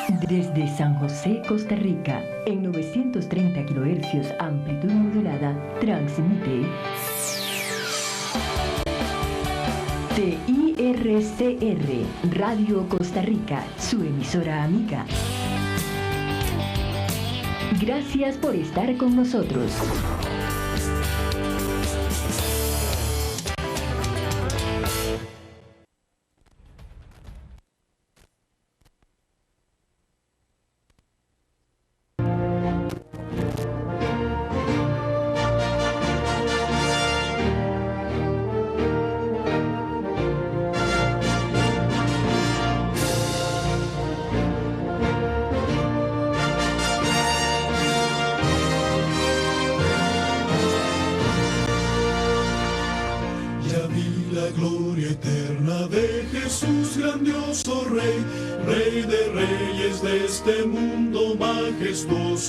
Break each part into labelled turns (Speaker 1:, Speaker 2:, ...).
Speaker 1: Desde San José, Costa Rica, en 930 kHz amplitud modulada, transmite TIRCR, Radio Costa Rica, su emisora amiga. Gracias por estar con nosotros.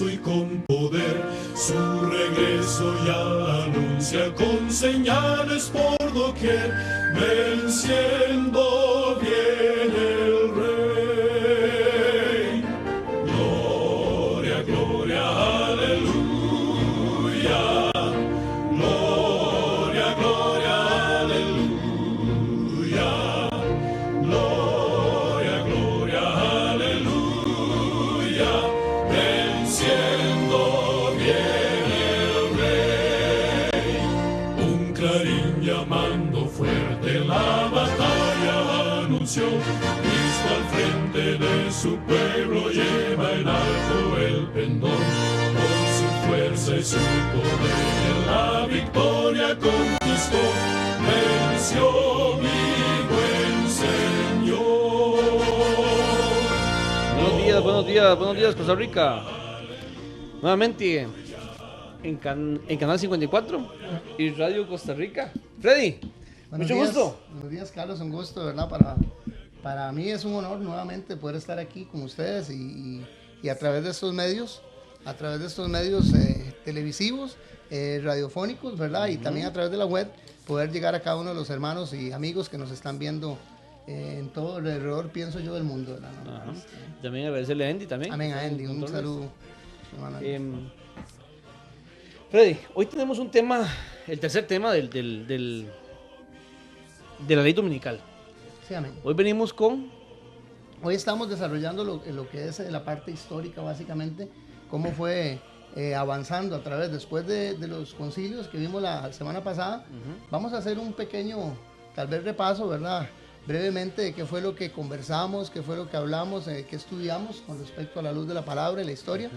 Speaker 2: Y con poder su regreso ya anuncia con señales por doquier, venciendo viene el Rey. Gloria, gloria, aleluya. Gloria, gloria, aleluya. Gloria, gloria, aleluya. Venciendo viene el Rey, un clarín llamando fuerte la batalla anunció, Cristo al frente de su pueblo lleva en alto el pendón, con su fuerza y su poder la victoria conquistó, venció mi buen Señor.
Speaker 3: Buenos días, Costa Rica. Nuevamente en Canal 54 y Radio Costa Rica. Freddy, mucho gusto.
Speaker 4: Buenos días, Carlos, un gusto, ¿verdad? Para mí es un honor nuevamente poder estar aquí con ustedes y a través de estos medios, televisivos, radiofónicos, ¿verdad? Y también a través de la web, poder llegar a cada uno de los hermanos y amigos que nos están viendo en todo alrededor, pienso yo, del mundo, ¿verdad?
Speaker 3: También agradecerle a Andy también.
Speaker 4: Amén, a Andy, un saludo.
Speaker 3: Freddy, hoy tenemos un tema, el tercer tema de la ley dominical.
Speaker 4: Sí, amén.
Speaker 3: Hoy
Speaker 4: estamos desarrollando lo que es la parte histórica, básicamente, cómo fue avanzando a través, después de los concilios que vimos la semana pasada. Vamos a hacer un pequeño, tal vez, repaso, ¿verdad? Brevemente, de qué fue lo que conversamos, qué fue lo que hablamos, qué estudiamos con respecto a la luz de la palabra y la historia,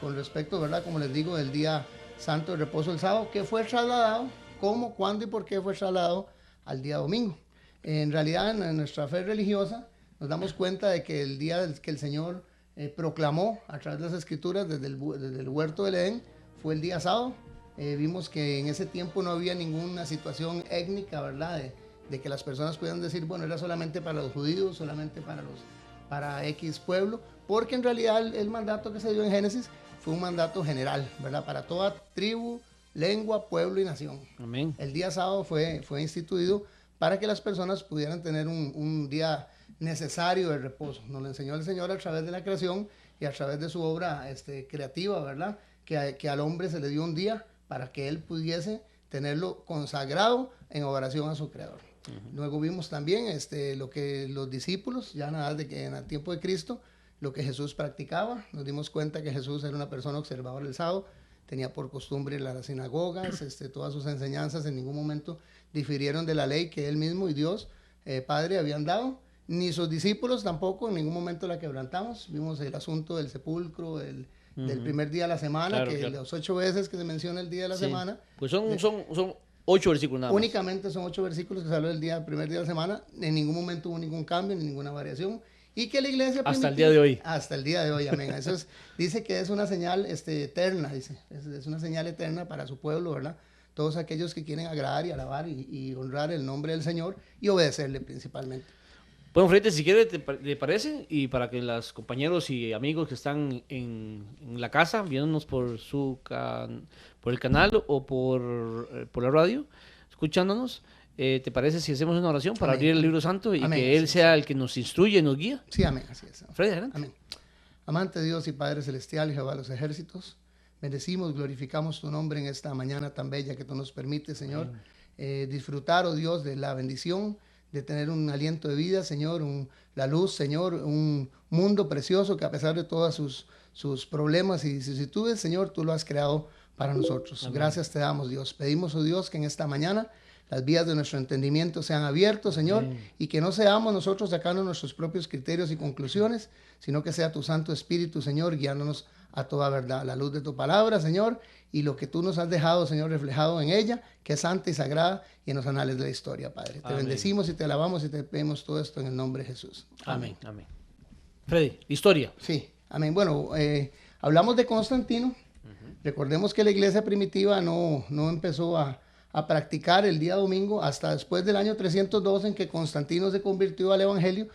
Speaker 4: con respecto, ¿verdad? Como les digo, del día santo de reposo el sábado, que fue trasladado, cómo, cuándo y por qué fue trasladado al día domingo. En realidad, en nuestra fe religiosa, nos damos cuenta de que el día que el Señor proclamó a través de las Escrituras desde el huerto del Edén fue el día sábado. Vimos que en ese tiempo no había ninguna situación étnica, ¿verdad? De que las personas pudieran decir, bueno, era solamente para los judíos, solamente para X pueblo, porque en realidad el mandato que se dio en Génesis fue un mandato general, ¿verdad? Para toda tribu, lengua, pueblo y nación.
Speaker 3: Amén.
Speaker 4: El día sábado fue instituido para que las personas pudieran tener un día necesario de reposo. Nos lo enseñó el Señor a través de la creación y a través de su obra creativa, ¿verdad? Que al hombre se le dio un día para que él pudiese tenerlo consagrado en oración a su Creador. Luego vimos también lo que los discípulos, ya en el tiempo de Cristo, lo que Jesús practicaba. Nos dimos cuenta que Jesús era una persona observadora del sábado, tenía por costumbre ir a las sinagogas, todas sus enseñanzas en ningún momento difirieron de la ley que él mismo y Dios Padre habían dado, ni sus discípulos tampoco en ningún momento la quebrantamos. Vimos el asunto del sepulcro, del primer día de la semana, claro. Las 8 veces que se menciona el día de la semana.
Speaker 3: Pues son 8 versículos nada más.
Speaker 4: Únicamente son 8 versículos que se habló del primer día de la semana. En ningún momento hubo ningún cambio, ni ninguna variación. Y que la iglesia
Speaker 3: hasta el día de hoy.
Speaker 4: Hasta el día de hoy, amén. Eso dice que es una señal eterna, dice. Es una señal eterna para su pueblo, ¿verdad? Todos aquellos que quieren agradar y alabar y honrar el nombre del Señor y obedecerle principalmente.
Speaker 3: Bueno, Freddy, si quiere, ¿te parece? Y para que los compañeros y amigos que están en la casa, viéndonos por el canal o por la radio, escuchándonos, ¿te parece si hacemos una oración para
Speaker 4: Amén.
Speaker 3: abrir el libro santo y
Speaker 4: Amén.
Speaker 3: que Él sea el que nos instruye, nos guía?
Speaker 4: Sí, amén, así es.
Speaker 3: Freddy, adelante.
Speaker 4: Amén. Amante Dios y Padre Celestial, Jehová de los ejércitos, bendecimos, glorificamos tu nombre en esta mañana tan bella que tú nos permites, Señor, disfrutar, oh Dios, de la bendición, de tener un aliento de vida, Señor, la luz, Señor, un mundo precioso que a pesar de todas sus problemas y vicisitudes, Señor, tú lo has creado para nosotros. Amén. Gracias te damos, Dios. Pedimos, oh Dios, que en esta mañana las vías de nuestro entendimiento sean abiertos, Señor, y que no seamos nosotros sacando nuestros propios criterios y conclusiones, sino que sea tu Santo Espíritu, Señor, guiándonos a toda verdad, la luz de tu palabra, Señor, y lo que tú nos has dejado, Señor, reflejado en ella, que es santa y sagrada y en los anales de la historia, Padre. Te bendecimos y te alabamos y te pedimos todo esto en el nombre de Jesús.
Speaker 3: Amén. Amén. Freddy, historia.
Speaker 4: Sí, amén. Bueno, hablamos de Constantino. Recordemos que la iglesia primitiva no empezó a practicar el día domingo hasta después del año 302 en que Constantino se convirtió al evangelio.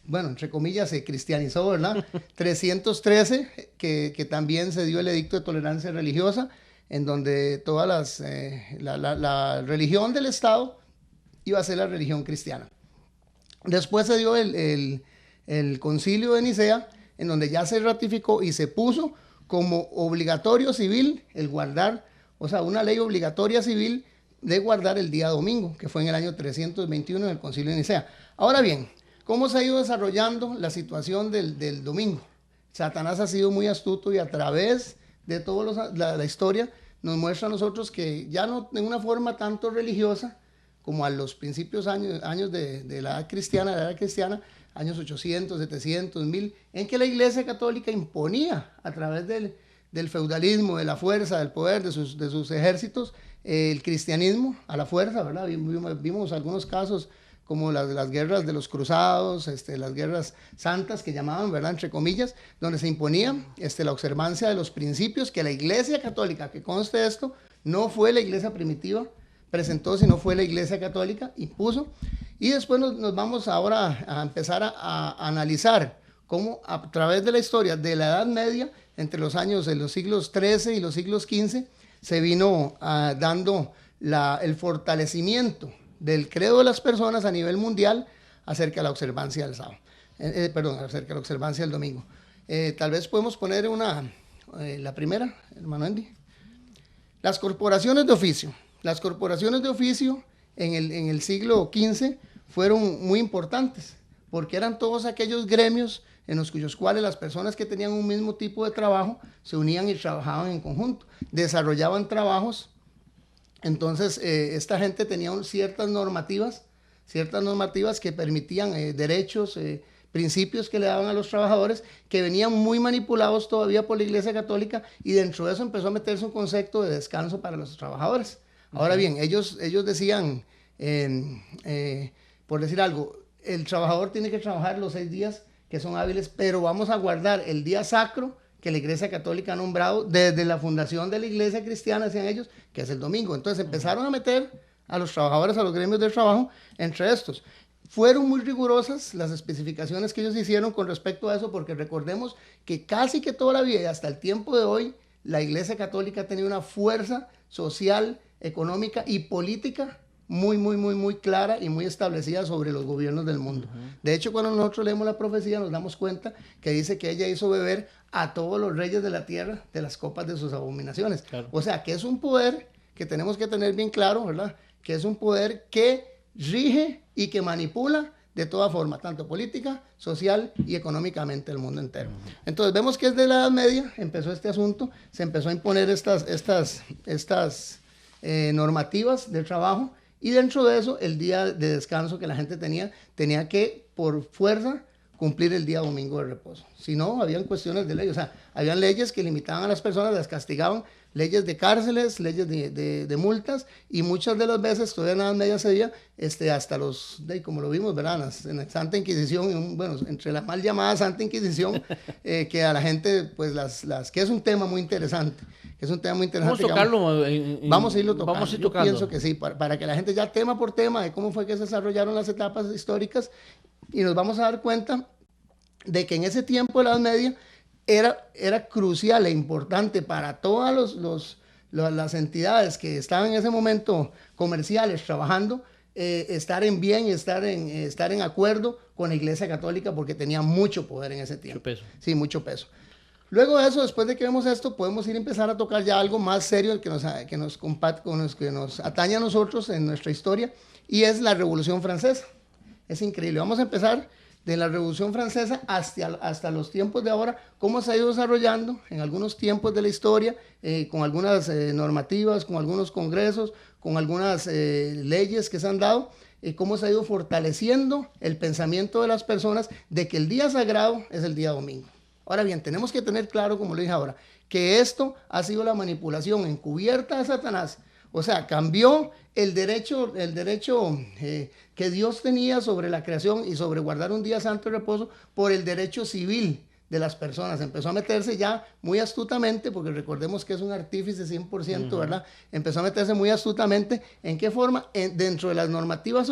Speaker 4: Bueno, entre comillas, se cristianizó, ¿verdad? 313, que también se dio el edicto de tolerancia religiosa, en donde todas la religión del Estado iba a ser la religión cristiana. Después se dio el concilio de Nicea, en donde ya se ratificó y se puso como obligatorio civil el guardar, o sea, una ley obligatoria civil de guardar el día domingo, que fue en el año 321 en el concilio de Nicea. Ahora bien, ¿cómo se ha ido desarrollando la situación del domingo? Satanás ha sido muy astuto y a través de toda la historia nos muestra a nosotros que ya no de una forma tanto religiosa como a los principios años de la edad cristiana, años 800, 700, 1000, en que la Iglesia Católica imponía a través del feudalismo, de la fuerza, del poder, de sus ejércitos, el cristianismo a la fuerza, ¿verdad? Vimos algunos casos como las guerras de los cruzados, las guerras santas que llamaban, ¿verdad?, entre comillas, donde se imponía la observancia de los principios que la Iglesia Católica, que conste esto, no fue la Iglesia primitiva, presentó, sino fue la Iglesia Católica, impuso. Y después nos vamos ahora a empezar a analizar cómo a través de la historia de la Edad Media, entre los años de los siglos XIII y los siglos XV, se vino dando el fortalecimiento del credo de las personas a nivel mundial acerca de la observancia del sábado, acerca de la observancia del domingo. Tal vez podemos poner la primera, hermano Andy. Las corporaciones de oficio. Las corporaciones de oficio en el siglo XV fueron muy importantes, porque eran todos aquellos gremios en los cuales las personas que tenían un mismo tipo de trabajo se unían y trabajaban en conjunto, desarrollaban trabajos. Entonces, esta gente tenía ciertas normativas que permitían derechos, principios que le daban a los trabajadores, que venían muy manipulados todavía por la Iglesia Católica, y dentro de eso empezó a meterse un concepto de descanso para los trabajadores. Ahora bien, ellos decían, por decir algo, el trabajador tiene que trabajar los 6 días que son hábiles, pero vamos a guardar el día sacro que la Iglesia Católica ha nombrado desde la fundación de la Iglesia Cristiana, decían ellos, que es el domingo. Entonces empezaron a meter a los trabajadores, a los gremios de trabajo, entre estos. Fueron muy rigurosas las especificaciones que ellos hicieron con respecto a eso, porque recordemos que casi que toda la vida y hasta el tiempo de hoy, la Iglesia Católica ha tenido una fuerza social, económica y política muy clara y muy establecida sobre los gobiernos del mundo. De hecho, cuando nosotros leemos la profecía nos damos cuenta que dice que ella hizo beber a todos los reyes de la tierra de las copas de sus abominaciones. Claro. O sea, que es un poder que tenemos que tener bien claro, ¿verdad? Que es un poder que rige y que manipula de toda forma, tanto política, social y económicamente el mundo entero. Entonces vemos que desde la Edad Media empezó este asunto, se empezó a imponer estas normativas del trabajo, y dentro de eso el día de descanso que la gente tenía que por fuerza cumplir el día domingo de reposo. Si no, habían cuestiones de ley, o sea, habían leyes que limitaban a las personas, las castigaban, leyes de cárceles, leyes de multas, y muchas de las veces, todavía nada media se veía, hasta como lo vimos, ¿verdad?, en la Santa Inquisición, bueno, entre la mal llamada Santa Inquisición, que a la gente, pues, que es un tema muy interesante. Vamos a tocarlo. Vamos a irlo tocando. Vamos a ir tocando. Yo pienso que sí, para que la gente ya tema por tema de cómo fue que se desarrollaron las etapas históricas, y nos vamos a dar cuenta de que en ese tiempo de la Edad Media era crucial e importante para todas las entidades que estaban en ese momento comerciales trabajando, estar en bien, estar en acuerdo con la Iglesia Católica porque tenía mucho poder en ese tiempo.
Speaker 3: Mucho peso.
Speaker 4: Sí, mucho peso. Luego de eso, después de que vemos esto, podemos ir a empezar a tocar ya algo más serio que nos atañe a nosotros en nuestra historia, y es la Revolución Francesa. Es increíble. Vamos a empezar de la Revolución Francesa hasta los tiempos de ahora, cómo se ha ido desarrollando en algunos tiempos de la historia, con algunas normativas, con algunos congresos, con algunas leyes que se han dado, cómo se ha ido fortaleciendo el pensamiento de las personas de que el día sagrado es el día domingo. Ahora bien, tenemos que tener claro, como lo dije ahora, que esto ha sido la manipulación encubierta de Satanás. O sea, cambió el derecho que Dios tenía sobre la creación y sobre guardar un día santo de reposo por el derecho civil de las personas. Empezó a meterse ya muy astutamente, porque recordemos que es un artífice 100%, ¿verdad? Empezó a meterse muy astutamente. ¿En qué forma? Dentro de las normativas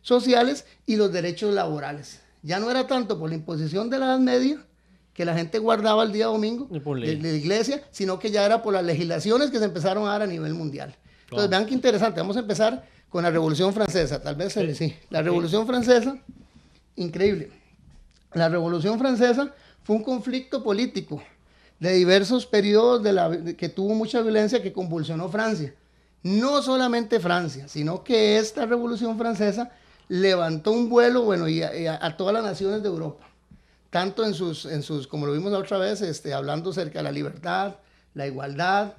Speaker 4: sociales y los derechos laborales. Ya no era tanto por la imposición de la Edad Media, que la gente guardaba el día domingo de la iglesia, sino que ya era por las legislaciones que se empezaron a dar a nivel mundial. Entonces, vean qué interesante. Vamos a empezar con la Revolución Francesa. Tal vez sí. La Revolución Francesa, increíble. La Revolución Francesa fue un conflicto político de diversos periodos que tuvo mucha violencia, que convulsionó Francia. No solamente Francia, sino que esta Revolución Francesa levantó un vuelo, bueno, y a todas las naciones de Europa. Tanto en sus, como lo vimos la otra vez, hablando acerca de la libertad, la igualdad,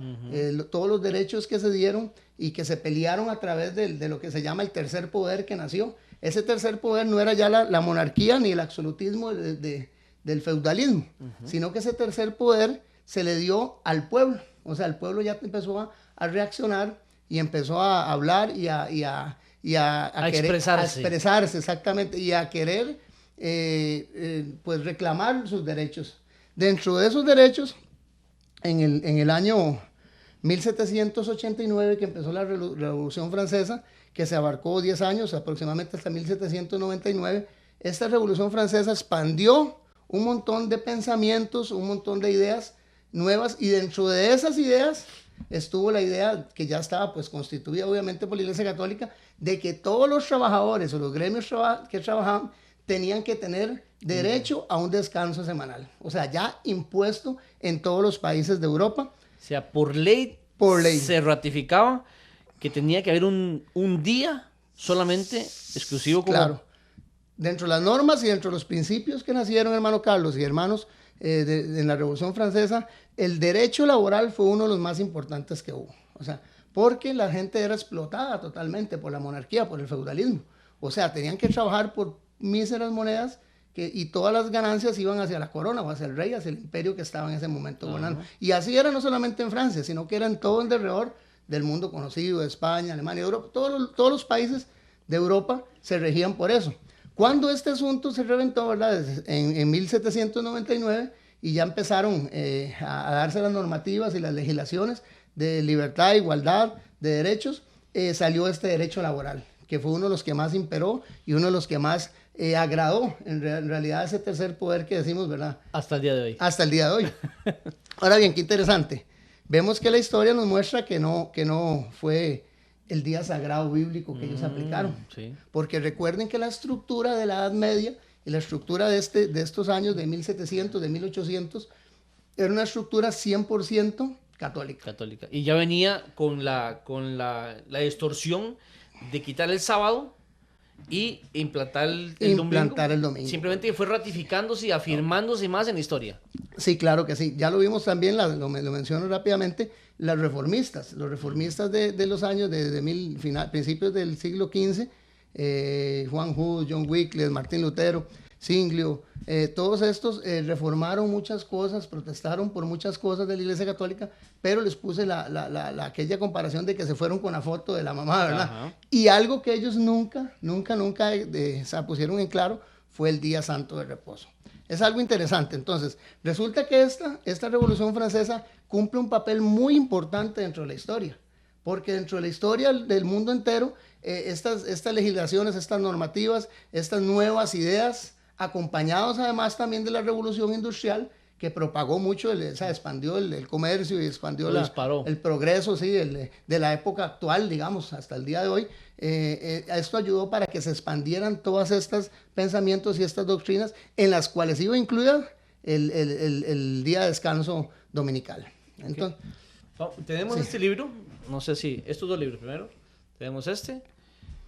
Speaker 4: todos los derechos que se dieron y que se pelearon a través de lo que se llama el tercer poder que nació. Ese tercer poder no era ya la monarquía ni el absolutismo del feudalismo, sino que ese tercer poder se le dio al pueblo. O sea, el pueblo ya empezó a reaccionar y empezó a hablar y a expresarse, exactamente, y a querer pues reclamar sus derechos. Dentro de esos derechos, en el año 1789, que empezó la Revolución Francesa, que se abarcó 10 años, aproximadamente hasta 1799, esta Revolución Francesa expandió un montón de pensamientos, un montón de ideas nuevas, y dentro de esas ideas estuvo la idea, que ya estaba pues constituida obviamente por la Iglesia Católica, de que todos los trabajadores o los gremios que trabajaban tenían que tener derecho a un descanso semanal. O sea, ya impuesto en todos los países de Europa.
Speaker 3: O sea, por ley se ratificaba que tenía que haber un día solamente exclusivo como...
Speaker 4: Claro. Dentro de las normas y dentro de los principios que nacieron, hermano Carlos y hermanos, en la Revolución Francesa, el derecho laboral fue uno de los más importantes que hubo. O sea, porque la gente era explotada totalmente por la monarquía, por el feudalismo. O sea, tenían que trabajar por míseras monedas y todas las ganancias iban hacia la corona o hacia el rey, hacia el imperio que estaba en ese momento gobernando. Y así era no solamente en Francia, sino que era en todo el alrededor del mundo conocido, de España, Alemania, Europa. Todos los países de Europa se regían por eso. Cuando este asunto se reventó, ¿verdad? En 1799, y ya empezaron a darse las normativas y las legislaciones de libertad, igualdad, de derechos, salió este derecho laboral, que fue uno de los que más imperó y uno de los que más agradó en realidad ese tercer poder que decimos, ¿verdad?
Speaker 3: Hasta el día de hoy.
Speaker 4: Hasta el día de hoy. Ahora bien, qué interesante. Vemos que la historia nos muestra que no fue el día sagrado bíblico que ellos aplicaron.
Speaker 3: Sí.
Speaker 4: Porque recuerden que la estructura de la Edad Media y la estructura de estos años de 1700, de 1800, era una estructura 100% católica.
Speaker 3: Y ya venía con la distorsión de quitar el sábado y implantar el domingo. Simplemente fue ratificándose y afirmándose más en la historia.
Speaker 4: Sí, claro que sí. Ya lo vimos también, lo menciono rápidamente, los reformistas de los años principios del siglo XV, Juan Hus, John Wycliffe, Martín Lutero, Zwinglio, todos estos reformaron muchas cosas, protestaron por muchas cosas de la Iglesia Católica, pero les puse aquella comparación de que se fueron con la foto de la mamá, ¿verdad? Ajá. Y algo que ellos nunca se pusieron en claro fue el día santo de reposo. Es algo interesante. Entonces, resulta que esta Revolución Francesa cumple un papel muy importante dentro de la historia, porque dentro de la historia del mundo entero, estas legislaciones, estas normativas, estas nuevas ideas, acompañados además también de la Revolución Industrial, que propagó mucho, expandió el comercio y expandió el progreso, sí, de la época actual, digamos, hasta el día de hoy. Esto ayudó para que se expandieran todas estos pensamientos y estas doctrinas, en las cuales iba incluida el día de descanso dominical. Entonces,
Speaker 3: tenemos este libro, no sé si, estos dos libros primero, tenemos este,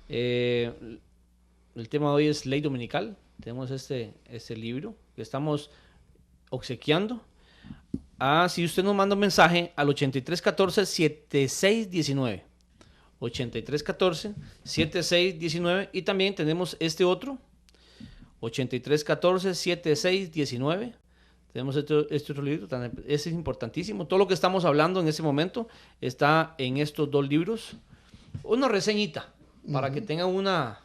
Speaker 3: el tema de hoy es Ley Dominical, tenemos este libro que estamos obsequiando. Si usted nos manda un mensaje al 8314-7619, 8314-7619, y también tenemos este otro, 8314-7619. Tenemos este otro libro, ese es importantísimo. Todo lo que estamos hablando en este momento está en estos dos libros. Una reseñita para que tengan una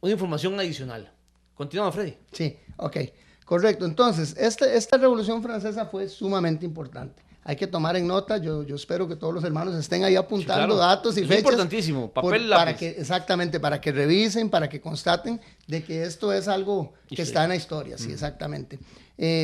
Speaker 3: información adicional. Continuamos, Freddy.
Speaker 4: Sí, ok, correcto. Entonces, esta Revolución Francesa fue sumamente importante. Hay que tomar en nota, yo espero que todos los hermanos estén ahí apuntando datos y fechas. Es
Speaker 3: importantísimo, papel y lápiz.
Speaker 4: Exactamente, para que revisen, para que constaten de que esto es algo que está en la historia, sí, exactamente.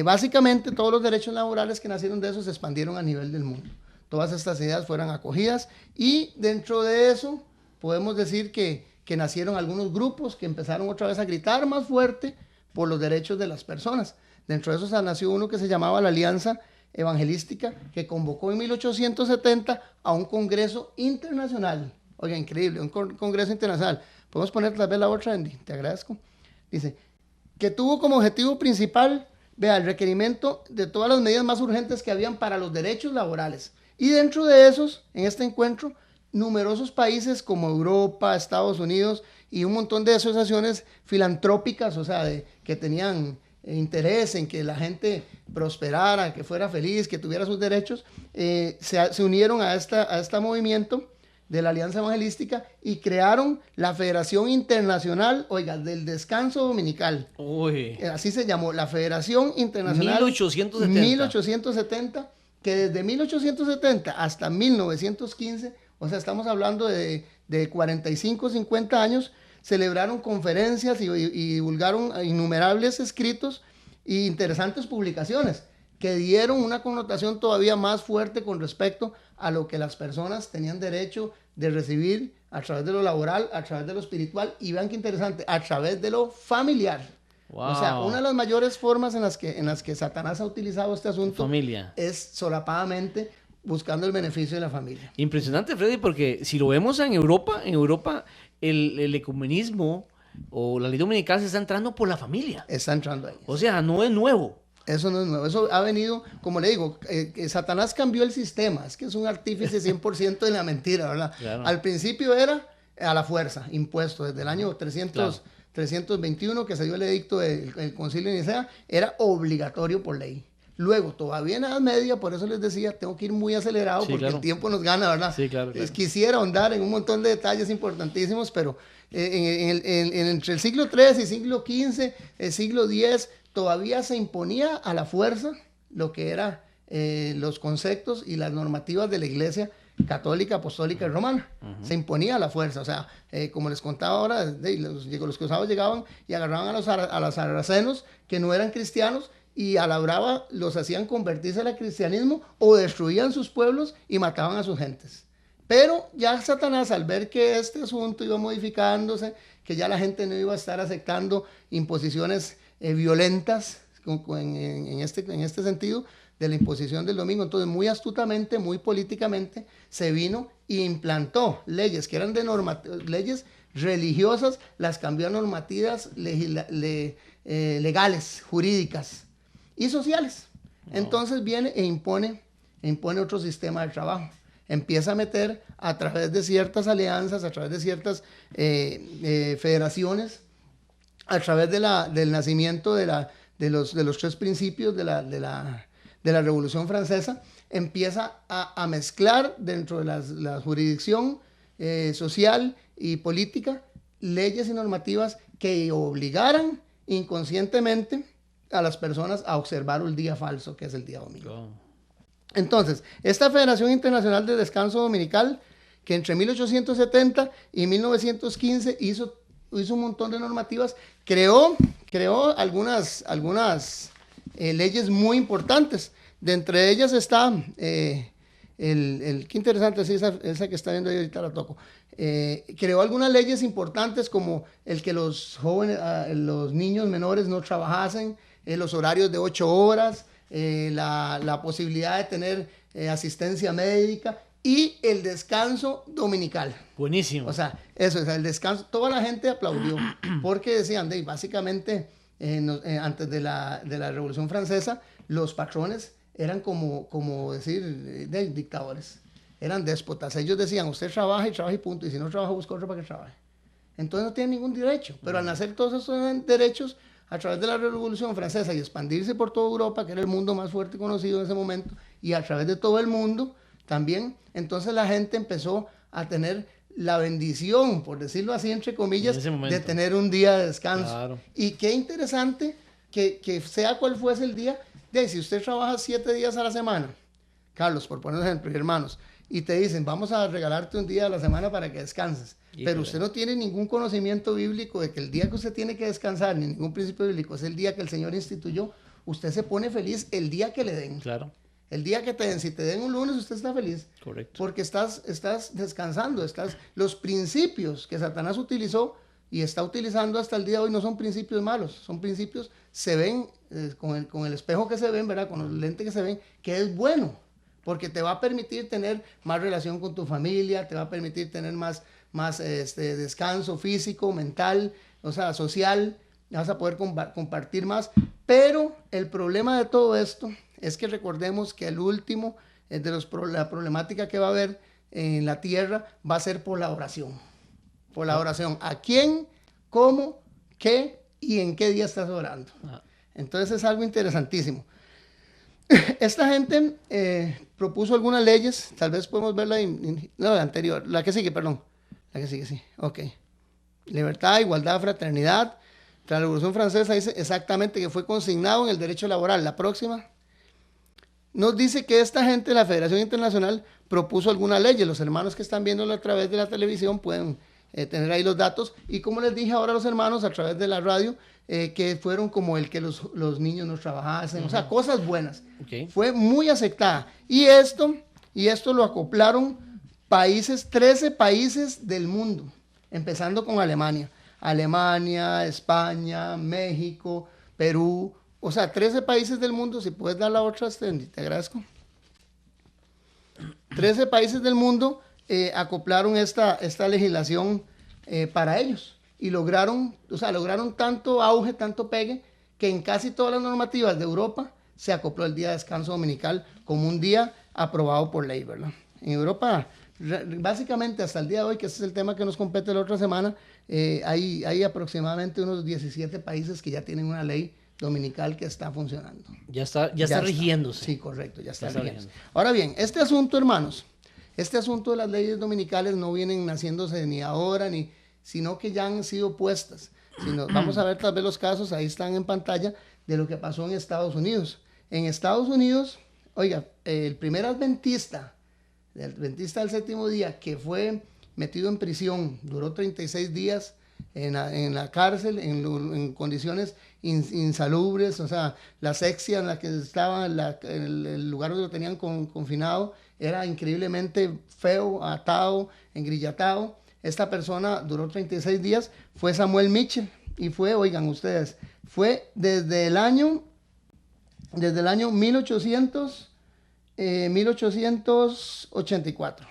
Speaker 4: Básicamente, todos los derechos laborales que nacieron de eso se expandieron a nivel del mundo. Todas estas ideas fueron acogidas y dentro de eso podemos decir que nacieron algunos grupos que empezaron otra vez a gritar más fuerte por los derechos de las personas. Dentro de esos nació uno que se llamaba la Alianza Evangelística, que convocó en 1870 a un congreso internacional. Oiga, increíble, un congreso internacional. Podemos poner tal vez la otra, Andy, te agradezco. Dice, que tuvo como objetivo principal, el requerimiento de todas las medidas más urgentes que habían para los derechos laborales. Y dentro de esos, en este encuentro, numerosos países como Europa, Estados Unidos y un montón de asociaciones filantrópicas, o sea, que tenían interés en que la gente prosperara, que fuera feliz, que tuviera sus derechos, se unieron a este movimiento de la Alianza Evangelística y crearon la Federación Internacional, del Descanso Dominical.
Speaker 3: Uy.
Speaker 4: Así se llamó, la Federación Internacional 1870, que desde 1870 hasta 1915, o sea, estamos hablando de 45, 50 años, celebraron conferencias y divulgaron innumerables escritos e interesantes publicaciones que dieron una connotación todavía más fuerte con respecto a lo que las personas tenían derecho de recibir a través de lo laboral, a través de lo espiritual y vean qué interesante, a través de lo familiar. Wow. O sea, una de las mayores formas en las que Satanás ha utilizado este asunto es solapadamente buscando el beneficio de la familia.
Speaker 3: Impresionante, Freddy, porque si lo vemos en Europa el ecumenismo o la ley dominical se está entrando por la familia.
Speaker 4: Está entrando ahí.
Speaker 3: O sea, no es nuevo.
Speaker 4: Eso no es nuevo, eso ha venido, como le digo, Satanás cambió el sistema, es que es un artífice 100% de la mentira, ¿verdad? Claro. Al principio era a la fuerza, impuesto, desde el año 321 que se dio el edicto del Concilio de Nicea, era obligatorio por ley. Luego, todavía en Edad Media, por eso les decía, tengo que ir muy acelerado porque el tiempo nos gana, ¿verdad?
Speaker 3: Sí, claro.
Speaker 4: Quisiera ahondar en un montón de detalles importantísimos, pero entre el siglo III y siglo XV, el siglo X, todavía se imponía a la fuerza lo que eran los conceptos y las normativas de la Iglesia católica, apostólica y romana. Se imponía a la fuerza, o sea, como les contaba ahora, los cruzados llegaban y agarraban a los sarracenos que no eran cristianos y a la brava los hacían convertirse al cristianismo o destruían sus pueblos y mataban a sus gentes. Pero ya Satanás, al ver que este asunto iba modificándose, que ya la gente no iba a estar aceptando imposiciones violentas en este sentido de la imposición del domingo, entonces muy astutamente, muy políticamente, se vino e implantó leyes que eran leyes religiosas, las cambió a normativas legales, jurídicas y sociales. No. Entonces viene e impone otro sistema de trabajo. Empieza a meter a través de ciertas alianzas, a través de ciertas federaciones, a través del nacimiento de los tres principios de la Revolución Francesa, empieza a mezclar dentro de la jurisdicción social y política leyes y normativas que obligaran inconscientemente a las personas a observar el día falso, que es el día domingo. Oh. Entonces, esta Federación Internacional de Descanso Dominical, que entre 1870 y 1915 hizo un montón de normativas, creó algunas leyes muy importantes. De entre ellas está, qué interesante, sí, esa que está viendo ahí ahorita la toco. Creó algunas leyes importantes como el que los jóvenes, los niños menores no trabajasen, los horarios de 8 horas, la posibilidad de tener asistencia médica y el descanso dominical.
Speaker 3: Buenísimo.
Speaker 4: O sea, eso es el descanso. Toda la gente aplaudió porque decían, básicamente, antes de la Revolución Francesa, los patrones eran como decir, dictadores. Eran déspotas. Ellos decían, usted trabaja y punto. Y si no trabaja, busca otro para que trabaje. Entonces no tiene ningún derecho. Pero al nacer todos esos derechos, a través de la Revolución Francesa y expandirse por toda Europa, que era el mundo más fuerte conocido en ese momento, y a través de todo el mundo también, entonces la gente empezó a tener la bendición, por decirlo así, entre comillas, de tener un día de descanso. Claro. Y qué interesante que sea cual fuese el día, si usted trabaja 7 días a la semana, Carlos, por poner un ejemplo, hermanos, y te dicen, vamos a regalarte un día a la semana para que descanses, pero usted no tiene ningún conocimiento bíblico de que el día que usted tiene que descansar, ni ningún principio bíblico, es el día que el Señor instituyó, usted se pone feliz el día que le den.
Speaker 3: Claro.
Speaker 4: El día que te den, si te den un lunes, usted está feliz.
Speaker 3: Correcto.
Speaker 4: Porque estás descansando, los principios que Satanás utilizó y está utilizando hasta el día de hoy no son principios malos, son principios, se ven con el espejo que se ven, ¿verdad? Con los lentes que se ven, que es bueno, porque te va a permitir tener más relación con tu familia, te va a permitir tener más descanso físico, mental, o sea, social, vas a poder compartir más, pero el problema de todo esto es que recordemos que el último la problemática que va a haber en la tierra va a ser por la oración. Por la oración. ¿A quién, cómo, qué y en qué día estás orando? Entonces es algo interesantísimo. Esta gente propuso algunas leyes, tal vez podemos verla, la anterior, la que sigue, perdón. La que sigue, sí. Ok. Libertad, igualdad, fraternidad. La Revolución Francesa dice exactamente que fue consignado en el derecho laboral. La próxima nos dice que esta gente, la Federación Internacional, propuso algunas leyes. Los hermanos que están viéndolo a través de la televisión pueden tener ahí los datos. Y como les dije ahora a los hermanos a través de la radio, que fueron como el que los niños no trabajasen, o sea, cosas buenas. Okay. Fue muy aceptada. Y esto lo acoplaron 13 países del mundo, empezando con Alemania. Alemania, España, México, Perú, o sea, 13 países del mundo. Si puedes dar la otra, te agradezco. 13 países del mundo acoplaron esta legislación para ellos y lograron tanto auge, tanto pegue, que en casi todas las normativas de Europa se acopló el día de descanso dominical como un día aprobado por ley, ¿verdad? En Europa, básicamente hasta el día de hoy, que ese es el tema que nos compete la otra semana, hay aproximadamente unos 17 países que ya tienen una ley dominical que está funcionando.
Speaker 3: Ya está rigiéndose.
Speaker 4: Sí, correcto, ya está rigiéndose. Ahora bien, este asunto, hermanos, este asunto de las leyes dominicales no vienen naciéndose ni ahora, sino que ya han sido puestas. Vamos a ver tal vez los casos, ahí están en pantalla, de lo que pasó en Estados Unidos. En Estados Unidos, oiga, el primer adventista del séptimo día que fue metido en prisión, duró 36 días en la cárcel, en condiciones insalubres, o sea, la asfixia en la que estaba, el lugar donde lo tenían confinado, era increíblemente feo, atado, engrillatado. Esta persona duró 36 días, fue Samuel Mitchell, y fue, oigan ustedes, fue desde el año 1884.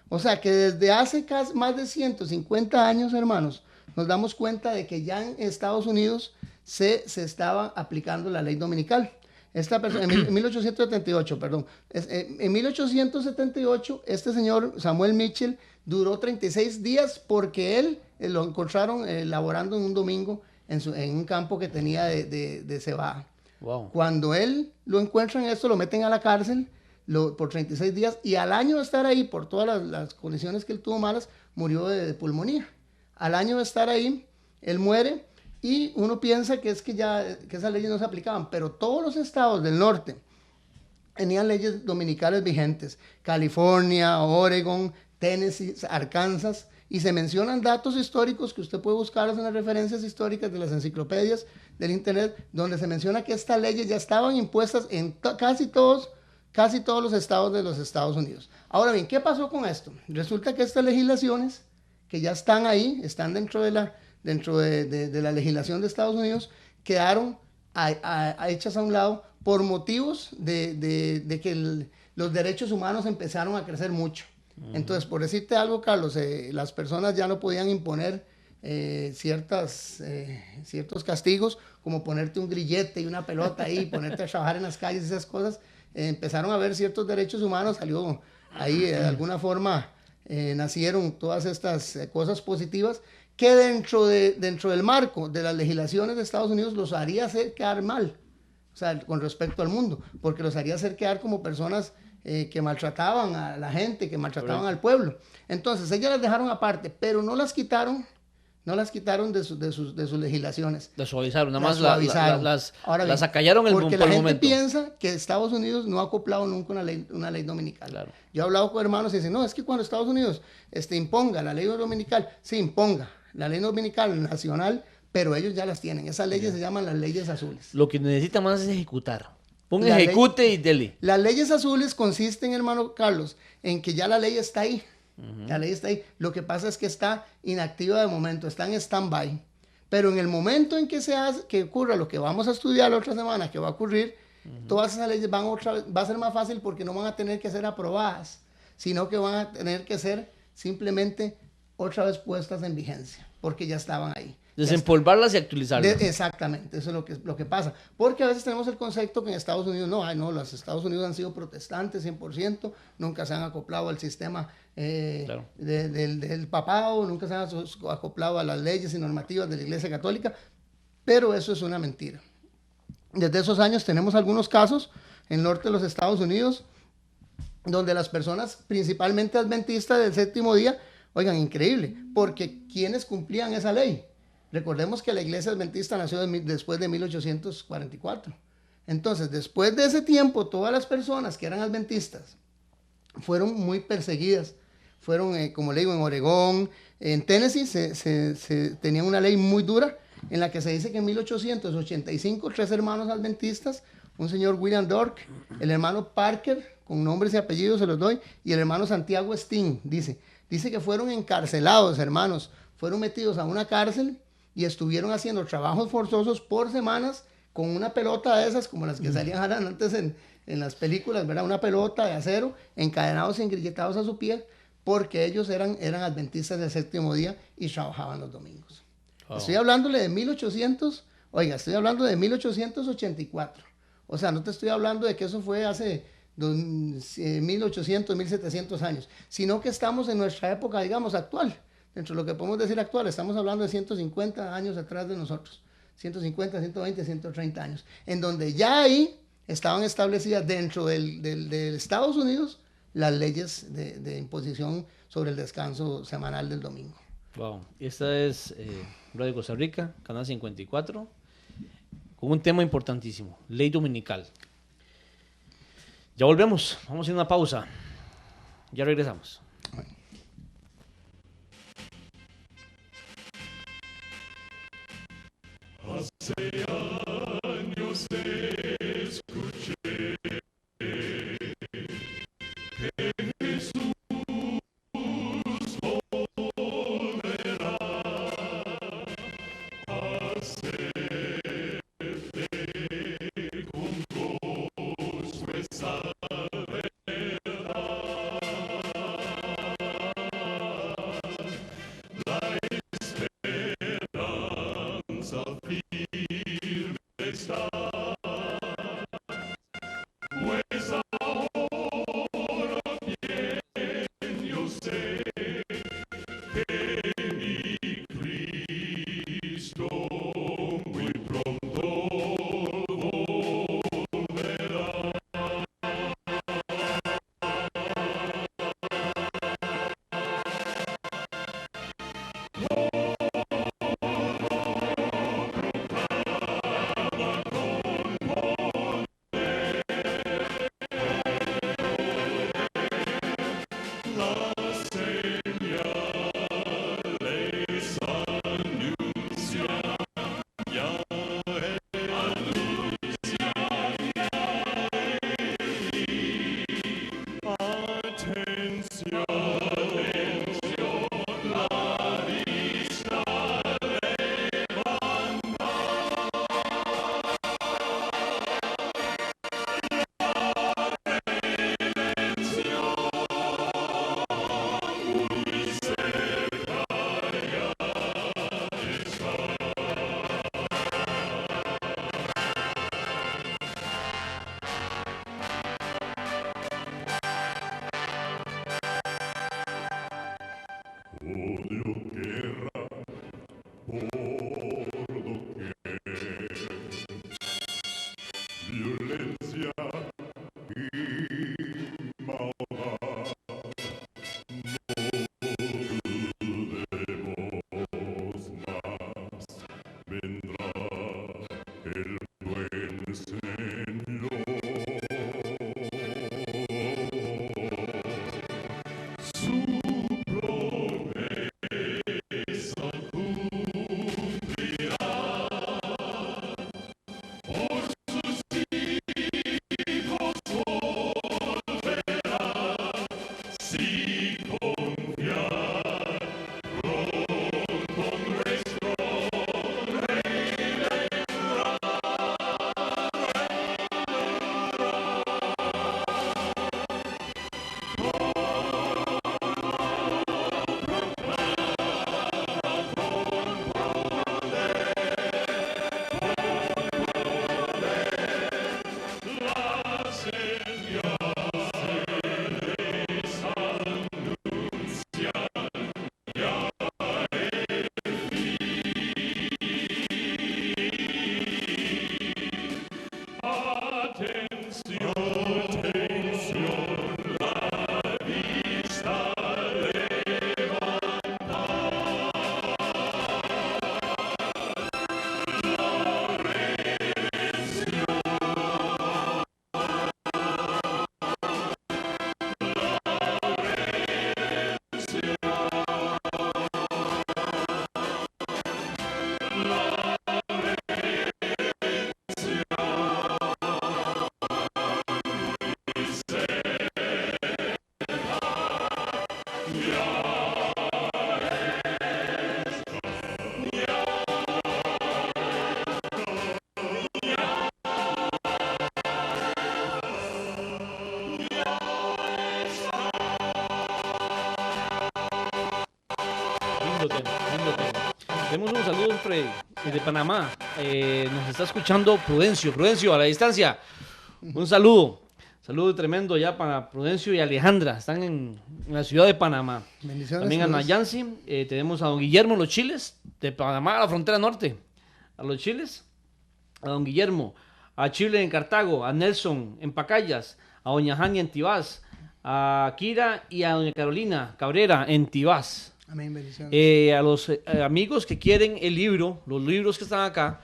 Speaker 4: O sea que desde hace casi más de 150 años, hermanos, nos damos cuenta de que ya en Estados Unidos se estaba aplicando la ley dominical. Esta persona, en 1878, perdón. En 1878, este señor Samuel Mitchell duró 36 días porque él lo encontraron laborando en un domingo en un campo que tenía de cebada. Wow. Cuando él lo encuentran esto, lo meten a la cárcel por 36 días y al año de estar ahí, por todas las condiciones que él tuvo malas, murió de pulmonía. Al año de estar ahí, él muere y uno piensa que esas leyes no se aplicaban, pero todos los estados del norte tenían leyes dominicales vigentes. California, Oregon, Tennessee, Arkansas y se mencionan datos históricos que usted puede buscar en las referencias históricas de las enciclopedias del internet, donde se menciona que estas leyes ya estaban impuestas en casi todos los estados de los Estados Unidos. Ahora bien, ¿qué pasó con esto? Resulta que estas legislaciones que ya están ahí, están dentro de la legislación de Estados Unidos, quedaron hechas a un lado por motivos de que los derechos humanos empezaron a crecer mucho. Entonces, por decirte algo, Carlos, las personas ya no podían imponer ciertos castigos, como ponerte un grillete y una pelota ahí, ponerte a trabajar en las calles, esas cosas. Empezaron a haber ciertos derechos humanos, salió ahí de alguna forma, nacieron todas estas cosas positivas que dentro del marco de las legislaciones de Estados Unidos los haría hacer quedar mal, o sea, con respecto al mundo, porque los haría hacer quedar como personas que maltrataban a la gente, que maltrataban al pueblo. Entonces, ellas las dejaron aparte, pero no las quitaron de sus legislaciones.
Speaker 3: Las suavizaron, nada más
Speaker 4: las
Speaker 3: acallaron
Speaker 4: porque la gente piensa que Estados Unidos no ha acoplado nunca una ley dominical.
Speaker 3: Claro.
Speaker 4: Yo he hablado con hermanos y dicen, no, es que cuando Estados Unidos imponga la ley dominical, sí, imponga la ley dominical nacional, pero ellos ya las tienen. Esas leyes se llaman las leyes azules.
Speaker 3: Lo que necesita más es ejecutar. Ejecute y dele.
Speaker 4: Las leyes azules consisten, hermano Carlos, en que ya la ley está ahí. La ley está ahí. Lo que pasa es que está inactiva de momento, está en stand-by. Pero en el momento en que ocurra lo que vamos a estudiar la otra semana, que va a ocurrir, todas esas leyes va a ser más fácil porque no van a tener que ser aprobadas, sino que van a tener que ser simplemente otra vez puestas en vigencia, porque ya estaban ahí.
Speaker 3: Desempolvarlas y actualizarlas.
Speaker 4: Exactamente, eso es lo que pasa. Porque a veces tenemos el concepto que en Estados Unidos, los Estados Unidos han sido protestantes 100%, nunca se han acoplado al sistema del papado, nunca se han acoplado a las leyes y normativas de la Iglesia Católica, pero eso es una mentira. Desde esos años tenemos algunos casos en el norte de los Estados Unidos, donde las personas, principalmente adventistas del séptimo día, oigan, increíble, porque ¿quiénes cumplían esa ley? Recordemos que la iglesia adventista nació después de 1844. Entonces, después de ese tiempo, todas las personas que eran adventistas fueron muy perseguidas. Fueron, como le digo, en Oregón, en Tennessee, se tenía una ley muy dura en la que se dice que en 1885 3 hermanos adventistas, un señor William Dork, el hermano Parker, con nombres y apellidos se los doy, y el hermano Santiago Steen, dice que fueron encarcelados, hermanos, fueron metidos a una cárcel y estuvieron haciendo trabajos forzosos por semanas con una pelota de esas, como las que salían antes en las películas, ¿verdad? Una pelota de acero, encadenados y engrilletados a su pie, porque ellos eran adventistas del séptimo día y trabajaban los domingos. Oh. Estoy hablando de 1884. O sea, no te estoy hablando de que eso fue hace 1800, 1700 años, sino que estamos en nuestra época, digamos, actual. Dentro de lo que podemos decir actual, estamos hablando de 150 años atrás de nosotros. 150, 120, 130 años. En donde ya ahí estaban establecidas dentro del Estados Unidos las leyes de imposición sobre el descanso semanal del domingo.
Speaker 3: Wow. Esta es Radio Costa Rica, Canal 54, con un tema importantísimo, ley dominical. Ya volvemos, vamos a ir a una pausa. Ya regresamos.
Speaker 2: Hace años escuché que Jesús volverá a hacerte con gozo esa verdad. La esperanza firme violencia y maldad. No dudemos más, vendrá el buen Señor. Su promesa cumplirá. Por sus hijos volverá. Si confiar con nuestro Rey vendrá. La señales anuncian ya el fin. Atención, atención, la vista
Speaker 3: Lindo tema, lindo tema. Tenemos un saludo de Panamá. Nos está escuchando Prudencio. Prudencio, a la distancia. Un saludo. Saludo tremendo ya para Prudencio y Alejandra. Están en la ciudad de Panamá.
Speaker 4: Bendiciones.
Speaker 3: También a Nayansi. Tenemos a don Guillermo en Los Chiles, de Panamá a la frontera norte. A Los Chiles. A don Guillermo. A Chile en Cartago. A Nelson en Pacayas. A doña Jania en Tibás. A Kira y a doña Carolina Cabrera en Tibás.
Speaker 4: Amén, bendiciones.
Speaker 3: A los amigos que quieren el libro, los libros que están acá,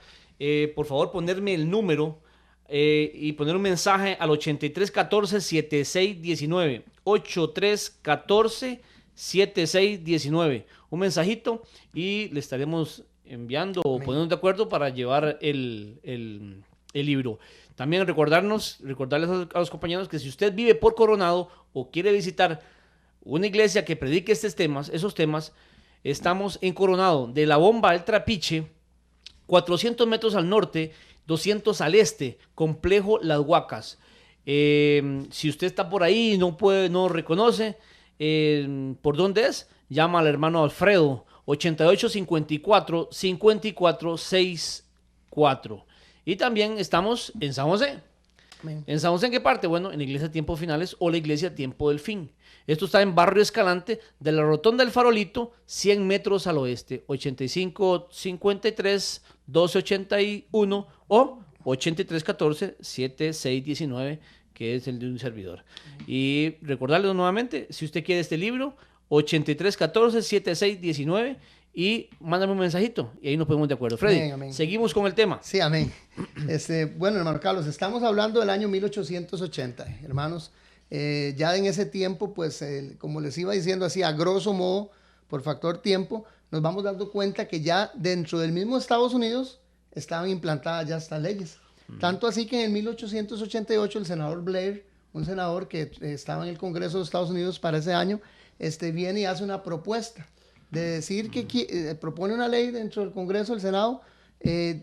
Speaker 3: por favor ponerme el número y poner un mensaje al 8314-7619. 8314-7619. Un mensajito y le estaremos enviando o poniendo de acuerdo para llevar el libro. También recordarles a los compañeros que si usted vive por Coronado o quiere visitar una iglesia que predique esos temas, estamos en Coronado, de la Bomba al Trapiche, 400 metros al norte, 200 al este, complejo Las Huacas. Si usted está por ahí y no reconoce por dónde es, llama al hermano Alfredo, 8854-5464. Y también estamos en San José.
Speaker 4: Amén.
Speaker 3: ¿En San José en qué parte? Bueno, en la iglesia Tiempos Finales o la iglesia Tiempo del Fin. Esto está en Barrio Escalante, de la Rotonda del Farolito, 100 metros al oeste, 8553-1281 o 8314-7619, que es el de un servidor. Y recordarles nuevamente, si usted quiere este libro, 8314-7619 y mándame un mensajito y ahí nos ponemos de acuerdo. Freddy,
Speaker 4: Amén, amén.
Speaker 3: Seguimos con el tema.
Speaker 4: Sí, amén. Bueno, hermano Carlos, estamos hablando del año 1880, hermanos. Ya en ese tiempo, pues, como les iba diciendo así, a grosso modo, por factor tiempo, nos vamos dando cuenta que ya dentro del mismo Estados Unidos estaban implantadas ya estas leyes. Tanto así que en 1888 el senador Blair, un senador que estaba en el Congreso de Estados Unidos para ese año, viene y hace una propuesta de decir que propone una ley dentro del Congreso, del Senado,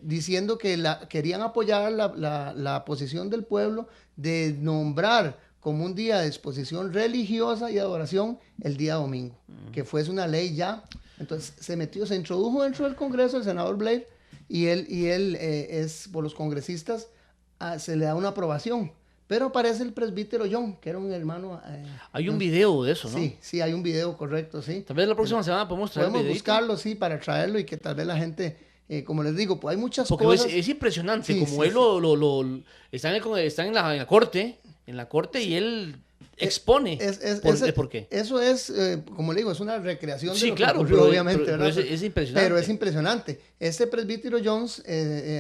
Speaker 4: diciendo que querían apoyar la posición del pueblo de nombrar como un día de exposición religiosa y adoración el día domingo, que fuese una ley ya. Entonces se introdujo dentro del Congreso el senador Blair y él es, por los congresistas, se le da una aprobación. Pero aparece el presbítero John, que era un hermano.
Speaker 3: Hay un video de eso, ¿no?
Speaker 4: Sí, hay un video, correcto, sí.
Speaker 3: Tal vez la próxima semana podemos traer
Speaker 4: Podemos
Speaker 3: videito.
Speaker 4: buscarlo, sí, para traerlo y que tal vez la gente como les digo, pues hay muchas
Speaker 3: Porque
Speaker 4: cosas.
Speaker 3: es impresionante,
Speaker 4: Sí,
Speaker 3: como
Speaker 4: sí,
Speaker 3: él
Speaker 4: sí.
Speaker 3: está en la corte y él expone por qué.
Speaker 4: Eso es, como le digo, es una recreación de
Speaker 3: Sí,
Speaker 4: lo que
Speaker 3: claro,
Speaker 4: ocurrió, obviamente,
Speaker 3: pero
Speaker 4: ¿verdad?
Speaker 3: es impresionante.
Speaker 4: Pero es impresionante. Este presbítero Jones,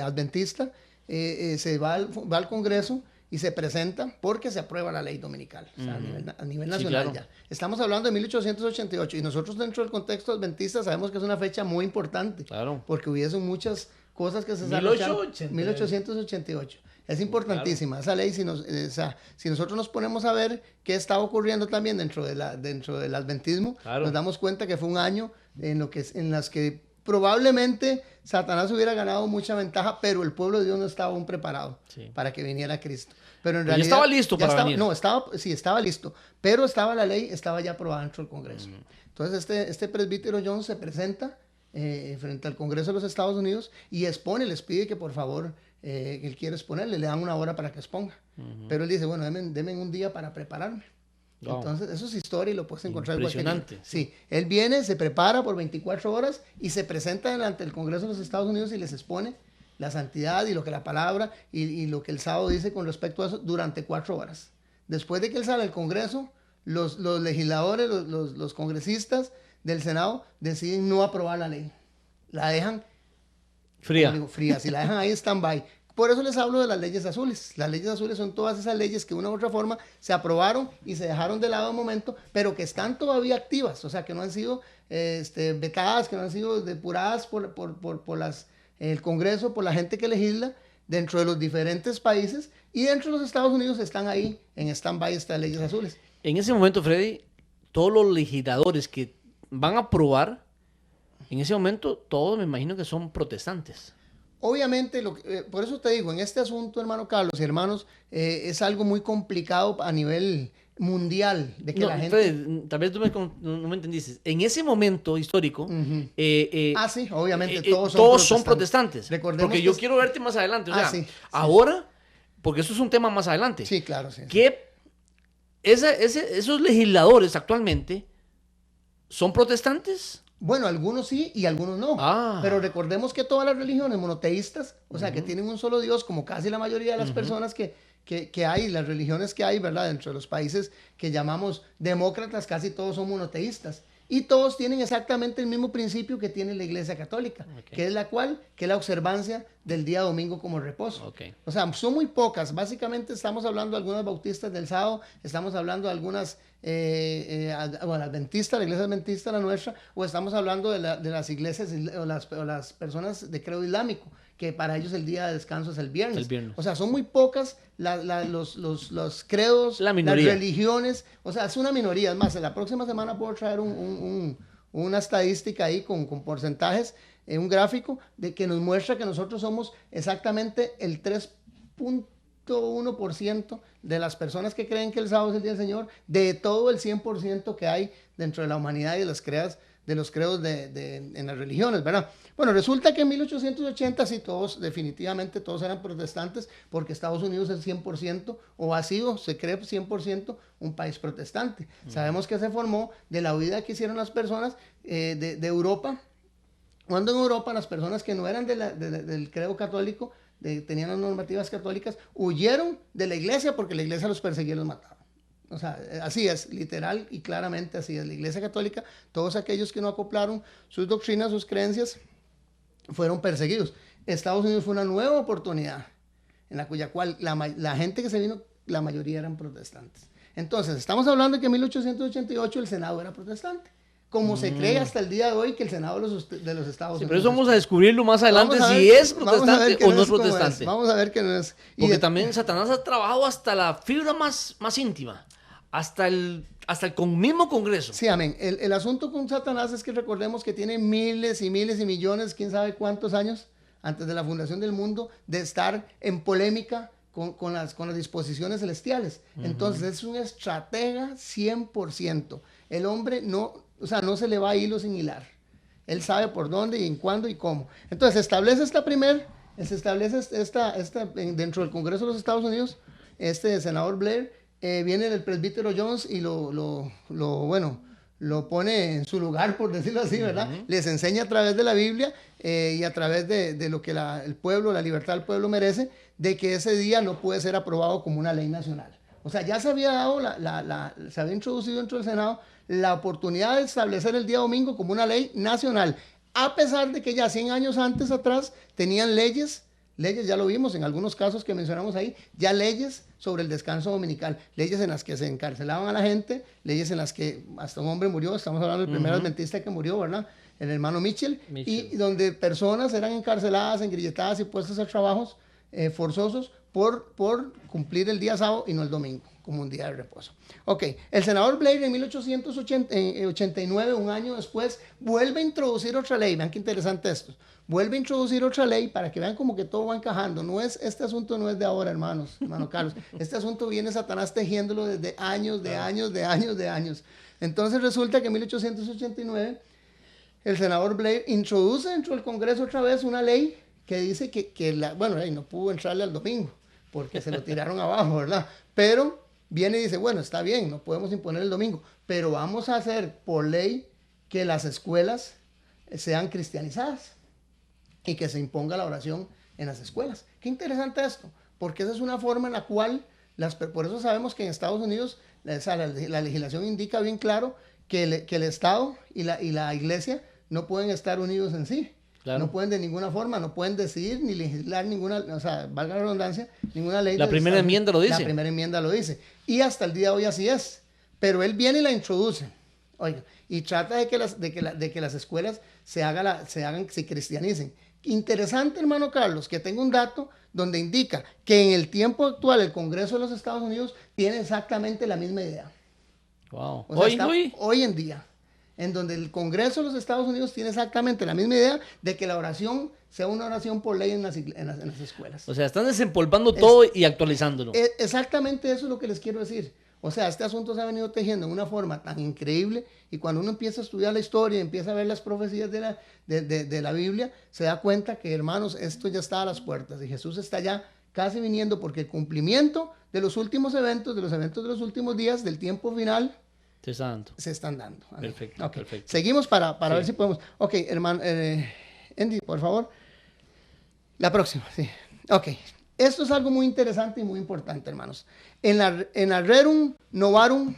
Speaker 4: adventista, se va al Congreso y se presenta porque se aprueba la ley dominical, o sea, a nivel nacional,
Speaker 3: sí, claro.
Speaker 4: ya. Estamos hablando de 1888 y nosotros dentro del contexto adventista sabemos que es una fecha muy importante,
Speaker 3: Claro.
Speaker 4: porque hubiesen muchas cosas que se
Speaker 3: 1888.
Speaker 4: 1888. Es importantísima esa ley. Si nosotros nos ponemos a ver qué estaba ocurriendo también dentro del adventismo,
Speaker 3: Claro.
Speaker 4: nos damos cuenta que fue un año en las que probablemente Satanás hubiera ganado mucha ventaja, pero el pueblo de Dios no estaba aún preparado para que viniera Cristo. Pero en realidad
Speaker 3: ya estaba listo para venir.
Speaker 4: No, estaba listo, pero estaba la ley, estaba ya aprobada dentro del Congreso. Entonces este presbítero Jones se presenta frente al Congreso de los Estados Unidos y expone, les pide que por favor, él quiere exponerle, le dan una hora para que exponga. Pero él dice, bueno, denme un día para prepararme. Wow. Entonces, eso es historia y lo puedes encontrar en cualquier
Speaker 3: Impresionante.
Speaker 4: Sí, él viene, se prepara por 24 horas y se presenta delante del Congreso de los Estados Unidos y les expone la santidad y lo que la palabra y lo que el sábado dice con respecto a eso durante 4 horas. Después de que él sale del Congreso, los legisladores, los congresistas del Senado deciden no aprobar la ley. La dejan fría. Si la dejan ahí stand-by. Por eso les hablo de las leyes azules. Las leyes azules son todas esas leyes que de una u otra forma se aprobaron y se dejaron de lado un momento, pero que están todavía activas, o sea, que no han sido vetadas, que no han sido depuradas por el Congreso, por la gente que legisla dentro de los diferentes países, y dentro de los Estados Unidos están ahí en stand-by estas leyes azules.
Speaker 3: En ese momento, Freddy, todos los legisladores que van a aprobar, en ese momento todos me imagino que son protestantes.
Speaker 4: Obviamente, por eso te digo, en este asunto, hermano Carlos y hermanos, es algo muy complicado a nivel mundial. De que la gente...
Speaker 3: Fred, tal vez tú no me entendiste. En ese momento histórico...
Speaker 4: sí, obviamente
Speaker 3: todos son protestantes.
Speaker 4: Recordemos
Speaker 3: porque yo quiero verte más adelante. O sea,
Speaker 4: sí,
Speaker 3: ahora, porque eso es un tema más adelante.
Speaker 4: Sí, claro. Sí,
Speaker 3: que esos legisladores actualmente son protestantes.
Speaker 4: Bueno, algunos sí y algunos no. Pero recordemos que todas las religiones monoteístas, o sea, que tienen un solo Dios, como casi la mayoría de las personas que hay, las religiones que hay, ¿verdad? Dentro de los países que llamamos demócratas, casi todos son monoteístas. Y todos tienen exactamente el mismo principio que tiene la Iglesia Católica, que es la observancia del día domingo como reposo. O sea, son muy pocas. Básicamente estamos hablando de algunas bautistas del sábado, estamos hablando de algunas adventistas, la iglesia adventista, la nuestra, o estamos hablando de las iglesias o las personas de credo islámico, que para ellos el día de descanso es el viernes. O sea, son muy pocas los credos, las religiones, o sea, es una minoría. Es más, la próxima semana puedo traer una estadística ahí con porcentajes, un gráfico de que nos muestra que nosotros somos exactamente el 3.1% de las personas que creen que el sábado es el día del Señor, de todo el 100% que hay dentro de la humanidad y de los credos en las religiones, ¿verdad? Bueno, resulta que en 1880 sí, definitivamente todos eran protestantes, porque Estados Unidos es 100%, o ha sido, se cree 100%, un país protestante. Sabemos que se formó de la huida que hicieron las personas de Europa, cuando en Europa las personas que no eran del credo católico, tenían las normativas católicas, huyeron de la iglesia porque la iglesia los perseguía y los mataba. O sea, así es, literal y claramente así es. La iglesia católica, todos aquellos que no acoplaron sus doctrinas, sus creencias, fueron perseguidos. Estados Unidos fue una nueva oportunidad en la cual la gente que se vino, la mayoría eran protestantes. Entonces, estamos hablando de que en 1888 el Senado era protestante, como se cree hasta el día de hoy que el Senado de los Estados Unidos.
Speaker 3: Pero eso vamos a descubrirlo más adelante, si es protestante o no es protestante.
Speaker 4: Vamos a ver que no es.
Speaker 3: Porque también Satanás ha trabajado hasta la fibra más íntima, hasta el mismo Congreso.
Speaker 4: Sí, amén. El asunto con Satanás es que recordemos que tiene miles y miles y millones, quién sabe cuántos años, antes de la fundación del mundo, de estar en polémica con las disposiciones celestiales. Entonces es un estratega 100%. El hombre no se le va a hilo sin hilar. Él sabe por dónde y en cuándo y cómo. Entonces se establece dentro del Congreso de los Estados Unidos, senador Blair, viene el presbítero Jones y lo lo pone en su lugar, por decirlo así, ¿verdad? Les enseña a través de la Biblia y a través de lo que el pueblo, la libertad del pueblo merece, de que ese día no puede ser aprobado como una ley nacional. O sea, ya se había dado, se había introducido dentro del Senado la oportunidad de establecer el día domingo como una ley nacional, a pesar de que ya 100 años antes atrás tenían leyes, ya lo vimos en algunos casos que mencionamos ahí, ya leyes sobre el descanso dominical, leyes en las que se encarcelaban a la gente, leyes en las que hasta un hombre murió, estamos hablando del primer adventista que murió, ¿verdad? El hermano Mitchell, y donde personas eran encarceladas, engrilletadas y puestas a trabajos forzosos por cumplir el día sábado y no el domingo, como un día de reposo. Ok, el senador Blair en 1889, un año después, vuelve a introducir otra ley, vean qué interesante esto, vuelve a introducir otra ley para que vean como que todo va encajando. Este asunto no es de ahora, hermano Carlos. Este asunto viene Satanás tejiéndolo desde años. Entonces resulta que en 1889 el senador Blair introduce dentro del Congreso otra vez una ley que dice no pudo entrarle al domingo porque se lo tiraron abajo, ¿verdad? Pero viene y dice, bueno, está bien, no podemos imponer el domingo, pero vamos a hacer por ley que las escuelas sean cristianizadas y que se imponga la oración en las escuelas. Qué interesante esto, porque esa es una forma en la cual, por eso sabemos que en Estados Unidos la legislación indica bien claro que el Estado y la Iglesia no pueden estar unidos en sí. Claro. No pueden de ninguna forma, no pueden decidir ni legislar ninguna, o sea, valga la redundancia, ninguna ley.
Speaker 3: La primera enmienda lo dice.
Speaker 4: La primera enmienda lo dice. Y hasta el día de hoy así es. Pero él viene y la introduce. Oiga, y trata de que las escuelas se cristianicen. Interesante, hermano Carlos, que tengo un dato donde indica que en el tiempo actual el Congreso de los Estados Unidos tiene exactamente la misma idea.
Speaker 3: Wow.
Speaker 4: O sea, hoy en día, en donde el Congreso de los Estados Unidos tiene exactamente la misma idea de que la oración sea una oración por ley en las escuelas.
Speaker 3: O sea, están desempolvando todo y actualizándolo.
Speaker 4: Exactamente eso es lo que les quiero decir. O sea, este asunto se ha venido tejiendo de una forma tan increíble, y cuando uno empieza a estudiar la historia, empieza a ver las profecías de la Biblia, se da cuenta que, hermanos, esto ya está a las puertas y Jesús está ya casi viniendo, porque el cumplimiento de los últimos eventos, de los últimos días, del tiempo final, se están dando.
Speaker 3: Perfecto,
Speaker 4: okay.
Speaker 3: Perfecto.
Speaker 4: Seguimos para ver si podemos. Ok, hermano, Andy, por favor. La próxima, sí. Ok. Esto es algo muy interesante y muy importante, hermanos. En Rerum Novarum,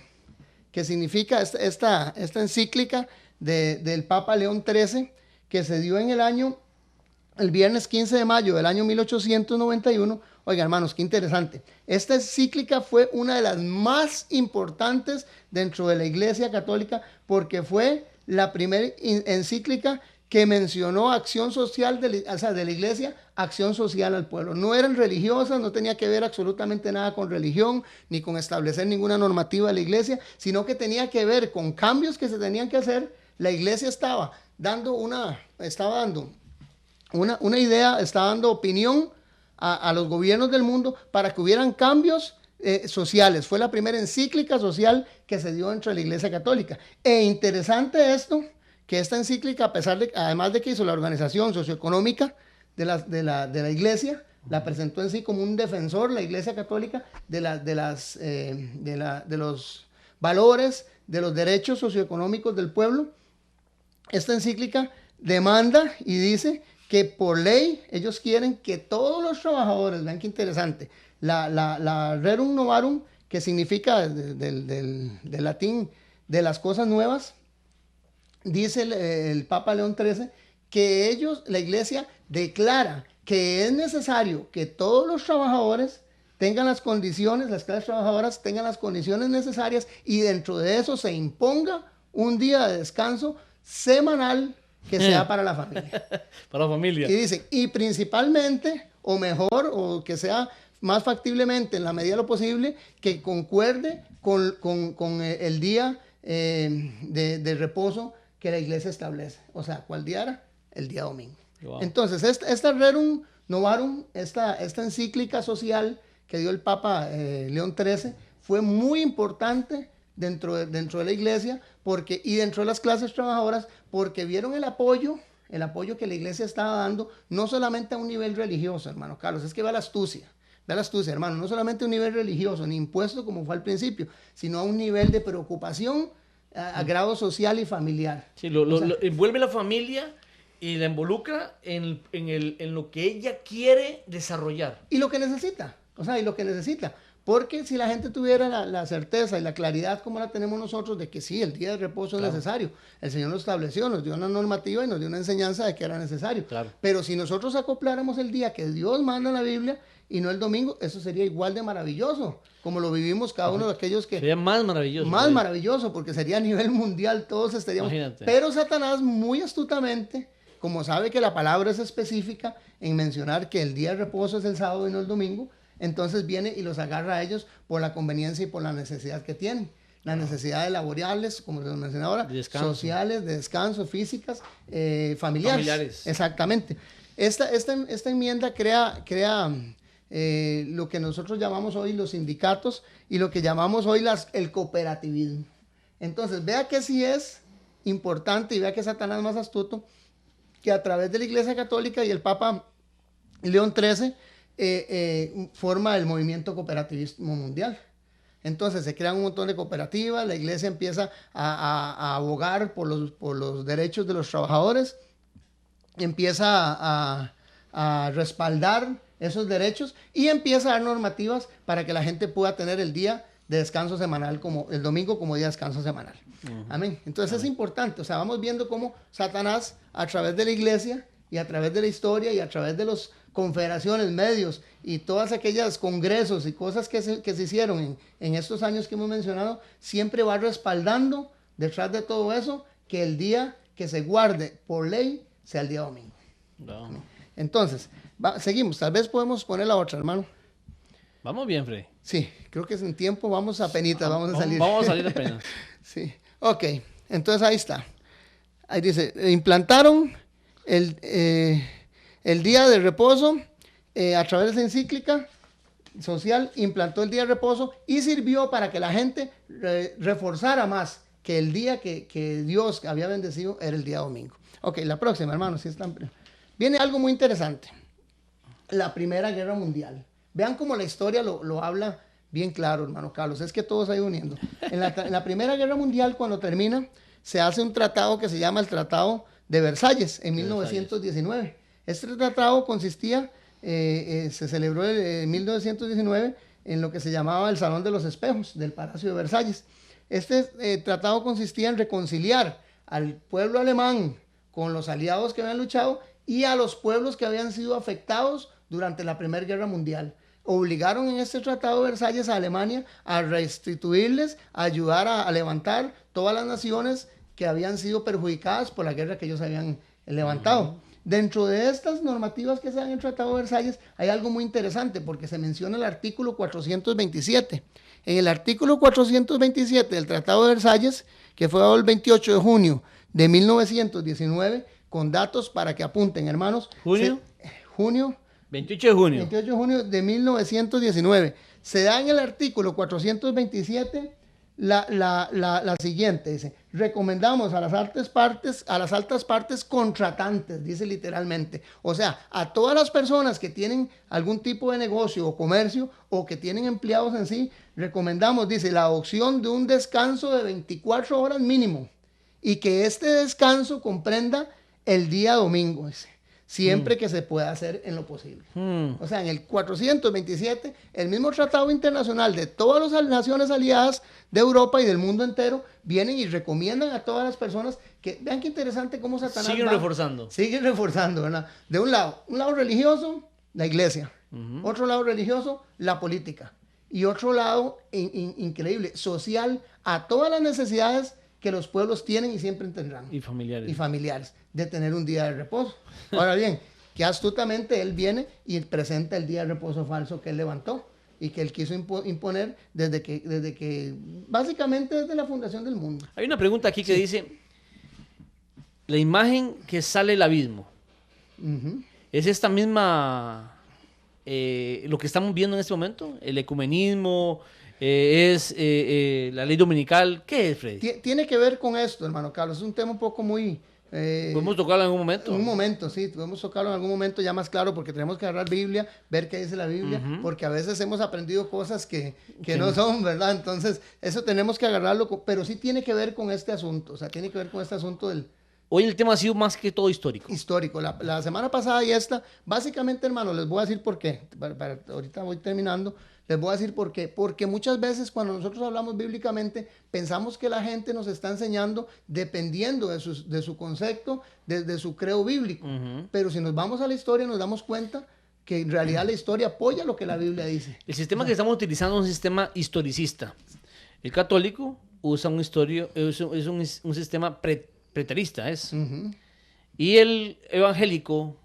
Speaker 4: que significa esta encíclica del Papa León XIII, que se dio el viernes 15 de mayo del año 1891. Oiga, hermanos, qué interesante. Esta encíclica fue una de las más importantes dentro de la Iglesia Católica, porque fue la primera encíclica que mencionó acción social de la Iglesia, acción social al pueblo. No eran religiosas, no tenía que ver absolutamente nada con religión, ni con establecer ninguna normativa de la Iglesia, sino que tenía que ver con cambios que se tenían que hacer. La Iglesia estaba dando una idea, estaba dando opinión a los gobiernos del mundo para que hubieran cambios sociales. Fue la primera encíclica social que se dio dentro de la Iglesia Católica. E interesante esto, que esta encíclica, además de que hizo la organización socioeconómica de la Iglesia, la presentó en sí como un defensor, la Iglesia Católica, de los valores, de los derechos socioeconómicos del pueblo. Esta encíclica demanda y dice que por ley ellos quieren que todos los trabajadores, vean qué interesante, la Rerum Novarum, que significa del latín de las cosas nuevas, dice el Papa León XIII que la Iglesia declara que es necesario que todos los trabajadores tengan las condiciones, las clases trabajadoras tengan las condiciones necesarias, y dentro de eso se imponga un día de descanso semanal que sea para la familia.
Speaker 3: Para la familia.
Speaker 4: Y dice, y principalmente, o mejor, o que sea más factiblemente, en la medida de lo posible, que concuerde con el día de reposo que la Iglesia establece. O sea, ¿cuál día era? El día domingo. Wow. Entonces, esta Rerum Novarum, esta encíclica social que dio el Papa León XIII, fue muy importante dentro de la Iglesia, y dentro de las clases trabajadoras, porque vieron el apoyo que la Iglesia estaba dando, no solamente a un nivel religioso, hermano Carlos, es que vea la astucia, hermano, no solamente a un nivel religioso, ni impuesto como fue al principio, sino a un nivel de preocupación a grado social y familiar.
Speaker 3: Sí, envuelve la familia y la involucra en lo que ella quiere desarrollar.
Speaker 4: Y lo que necesita, Porque si la gente tuviera la certeza y la claridad como la tenemos nosotros de que sí, el día de reposo es necesario. El Señor lo estableció, nos dio una normativa y nos dio una enseñanza de que era necesario. Claro. Pero si nosotros acopláramos el día que Dios manda en la Biblia y no el domingo, eso sería igual de maravilloso, como lo vivimos cada uno de aquellos que...
Speaker 3: Sería más maravilloso.
Speaker 4: Más maravilloso, porque sería a nivel mundial, todos estaríamos... Imagínate. Pero Satanás muy astutamente, como sabe que la palabra es específica en mencionar que el día de reposo es el sábado y no el domingo, entonces viene y los agarra a ellos por la conveniencia y por la necesidad que tienen. Las necesidades laborales, como les mencioné ahora, sociales, de descanso, físicas, familiares. Exactamente. Esta enmienda crea lo que nosotros llamamos hoy los sindicatos y lo que llamamos hoy el cooperativismo. Entonces, vea que sí es importante y vea que Satanás es más astuto, que a través de la Iglesia Católica y el Papa León XIII forma el movimiento cooperativismo mundial. Entonces se crean un montón de cooperativas, la iglesia empieza a abogar por los derechos de los trabajadores, empieza a respaldar esos derechos y empieza a dar normativas para que la gente pueda tener el día de descanso semanal, como el domingo como día de descanso semanal. Amén. Entonces es importante, vamos viendo cómo Satanás a través de la iglesia y a través de la historia y a través de las confederaciones, medios y todas aquellas congresos y cosas que se hicieron en estos años que hemos mencionado, siempre va respaldando detrás de todo eso que el día que se guarde por ley sea el día domingo. No. Entonces, seguimos, tal vez podemos poner la otra, hermano.
Speaker 3: Vamos bien, Freddy.
Speaker 4: Sí, creo que en tiempo vamos a penitas, vamos a salir.
Speaker 3: Vamos a salir apenas.
Speaker 4: Sí, ok, entonces ahí está. Ahí dice, implantaron el día de reposo a través de esa encíclica social, implantó el día de reposo y sirvió para que la gente reforzara más que el día que Dios había bendecido era el día domingo. Ok, la próxima, hermano, si están... Viene algo muy interesante. La Primera Guerra Mundial. Vean cómo la historia lo habla bien claro, hermano Carlos. Es que todo se ha ido uniendo. En la Primera Guerra Mundial, cuando termina, se hace un tratado que se llama el Tratado de Versalles en 1919. Este tratado consistía, se celebró en 1919 en lo que se llamaba el Salón de los Espejos del Palacio de Versalles. Este tratado consistía en reconciliar al pueblo alemán con los aliados que habían luchado y a los pueblos que habían sido afectados durante la Primera Guerra Mundial. Obligaron en este Tratado de Versalles a Alemania a restituirles, a ayudar a levantar todas las naciones que habían sido perjudicadas por la guerra que ellos habían levantado. Dentro de estas normativas que se dan en el Tratado de Versalles hay algo muy interesante porque se menciona el artículo 427. En el artículo 427 del Tratado de Versalles, que fue dado el 28 de junio de 1919, con datos para que apunten, hermanos.
Speaker 3: ¿Junio?
Speaker 4: 28 de junio de 1919. Se da en el artículo 427 la siguiente, dice, recomendamos a las altas partes contratantes, dice literalmente, o sea, a todas las personas que tienen algún tipo de negocio o comercio o que tienen empleados en sí, recomendamos, dice, la adopción de un descanso de 24 horas mínimo y que este descanso comprenda el día domingo, dice, siempre que se pueda hacer en lo posible. O sea, en el 427, el mismo tratado internacional de todas las naciones aliadas de Europa y del mundo entero vienen y recomiendan a todas las personas que, vean qué interesante cómo Satanás
Speaker 3: siguen
Speaker 4: reforzando, ¿verdad? De un lado religioso, la iglesia, otro lado religioso, la política, y otro lado increíble, social, a todas las necesidades que los pueblos tienen y siempre tendrán.
Speaker 3: Y familiares.
Speaker 4: De tener un día de reposo. Ahora bien, que astutamente él viene y presenta el día de reposo falso que él levantó y que él quiso imponer desde que básicamente desde la fundación del mundo.
Speaker 3: Hay una pregunta aquí que dice, la imagen que sale del abismo, ¿es esta misma, lo que estamos viendo en este momento? ¿El ecumenismo? ¿Es la ley dominical? ¿Qué es, Freddy?
Speaker 4: Tiene que ver con esto, hermano Carlos. Es un tema un poco muy
Speaker 3: ¿Podemos tocarlo en algún momento?
Speaker 4: En un momento, sí, podemos tocarlo en algún momento ya más claro, porque tenemos que agarrar Biblia, ver qué dice la Biblia, porque a veces hemos aprendido cosas que no son, ¿verdad? Entonces, eso tenemos que agarrarlo, pero sí tiene que ver con este asunto, o sea, tiene que ver con este asunto del...
Speaker 3: Hoy el tema ha sido más que todo histórico.
Speaker 4: Histórico. La semana pasada y esta, básicamente, hermano, les voy a decir por qué, ahorita voy terminando. Les voy a decir por qué. Porque muchas veces cuando nosotros hablamos bíblicamente, pensamos que la gente nos está enseñando dependiendo de su concepto, de su creo bíblico. Pero si nos vamos a la historia, nos damos cuenta que en realidad la historia apoya lo que la Biblia dice.
Speaker 3: El sistema que estamos utilizando es un sistema historicista. El católico usa un sistema preterista, y el evangélico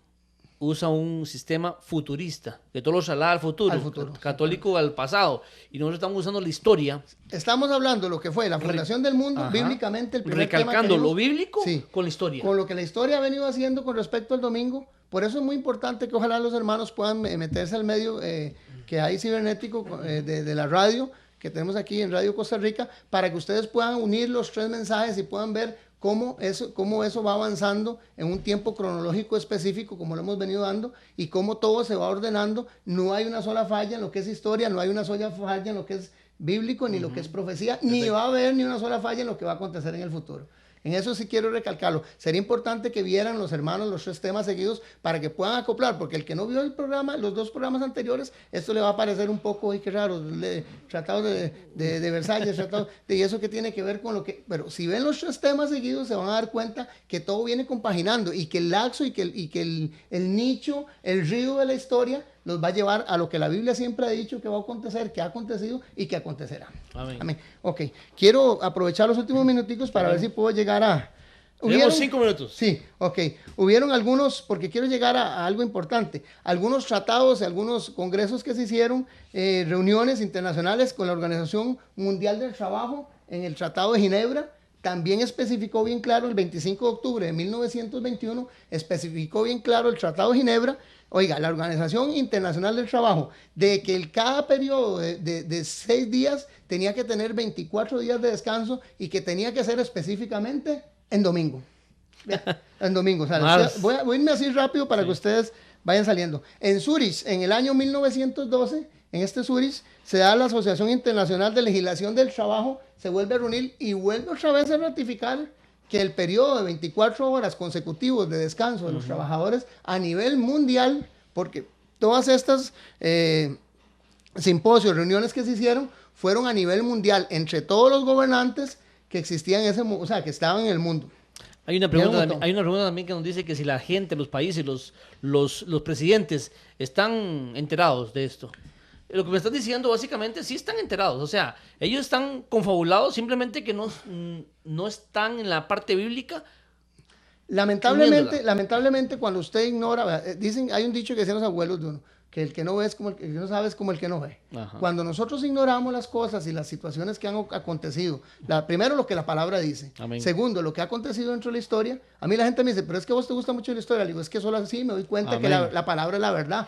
Speaker 3: usa un sistema futurista, que todo lo traslada al futuro, católico al pasado, y nosotros estamos usando la historia.
Speaker 4: Estamos hablando de lo que fue la fundación del mundo, bíblicamente, el primer
Speaker 3: recalcando tema lo bíblico con la historia.
Speaker 4: Con lo que la historia ha venido haciendo con respecto al domingo. Por eso es muy importante que ojalá los hermanos puedan meterse al medio que hay cibernético de la radio, que tenemos aquí en Radio Costa Rica, para que ustedes puedan unir los tres mensajes y puedan ver cómo eso va avanzando en un tiempo cronológico específico, como lo hemos venido dando, y cómo todo se va ordenando. No hay una sola falla en lo que es historia, no hay una sola falla en lo que es bíblico, ni lo que es profecía, ni va a haber ni una sola falla en lo que va a acontecer en el futuro. En eso sí quiero recalcarlo. Sería importante que vieran los hermanos los tres temas seguidos para que puedan acoplar, porque el que no vio el programa, los dos programas anteriores, esto le va a parecer un poco, ¡ay, qué raro! Tratados de Versalles, tratados y eso que tiene que ver con lo que... Pero si ven los tres temas seguidos, se van a dar cuenta que todo viene compaginando y que el laxo y que el nicho, el río de la historia los va a llevar a lo que la Biblia siempre ha dicho que va a acontecer, que ha acontecido y que acontecerá.
Speaker 3: Amén.
Speaker 4: Amén. Ok, quiero aprovechar los últimos minuticos para ver si puedo llegar a...
Speaker 3: Tenemos 5 minutos.
Speaker 4: Sí, ok. Hubieron algunos, porque quiero llegar a algo importante, algunos tratados, algunos congresos que se hicieron, reuniones internacionales con la Organización Mundial del Trabajo en el Tratado de Ginebra. También especificó bien claro el 25 de octubre de 1921, especificó bien claro el Tratado de Ginebra. Oiga, la Organización Internacional del Trabajo, de que cada periodo de 6 días tenía que tener 24 días de descanso y que tenía que ser específicamente en domingo. En domingo. O sea, voy a irme así rápido para que ustedes vayan saliendo. En Zurich, en el año 1912, en este Zurich, se da la Asociación Internacional de Legislación del Trabajo, se vuelve a reunir y vuelve otra vez a ratificar que el periodo de 24 horas consecutivos de descanso de los trabajadores a nivel mundial, porque todas estas simposios, reuniones que se hicieron, fueron a nivel mundial entre todos los gobernantes que existían que estaban en el mundo.
Speaker 3: Hay una pregunta también que nos dice que si la gente, los países, los presidentes están enterados de esto. Lo que me estás diciendo básicamente sí están enterados, o sea, ellos están confabulados, simplemente que no están en la parte bíblica.
Speaker 4: Lamentablemente cuando usted ignora, dicen, hay un dicho que decían los abuelos de uno, que el que no ve es como el que no sabe es como el que no ve. Ajá. Cuando nosotros ignoramos las cosas y las situaciones que han acontecido, primero lo que la palabra dice. Amén. Segundo, lo que ha acontecido dentro de la historia. A mí la gente me dice, pero es que a vos te gusta mucho la historia. Le digo, es que solo así me doy cuenta Amén. Que la palabra es la verdad.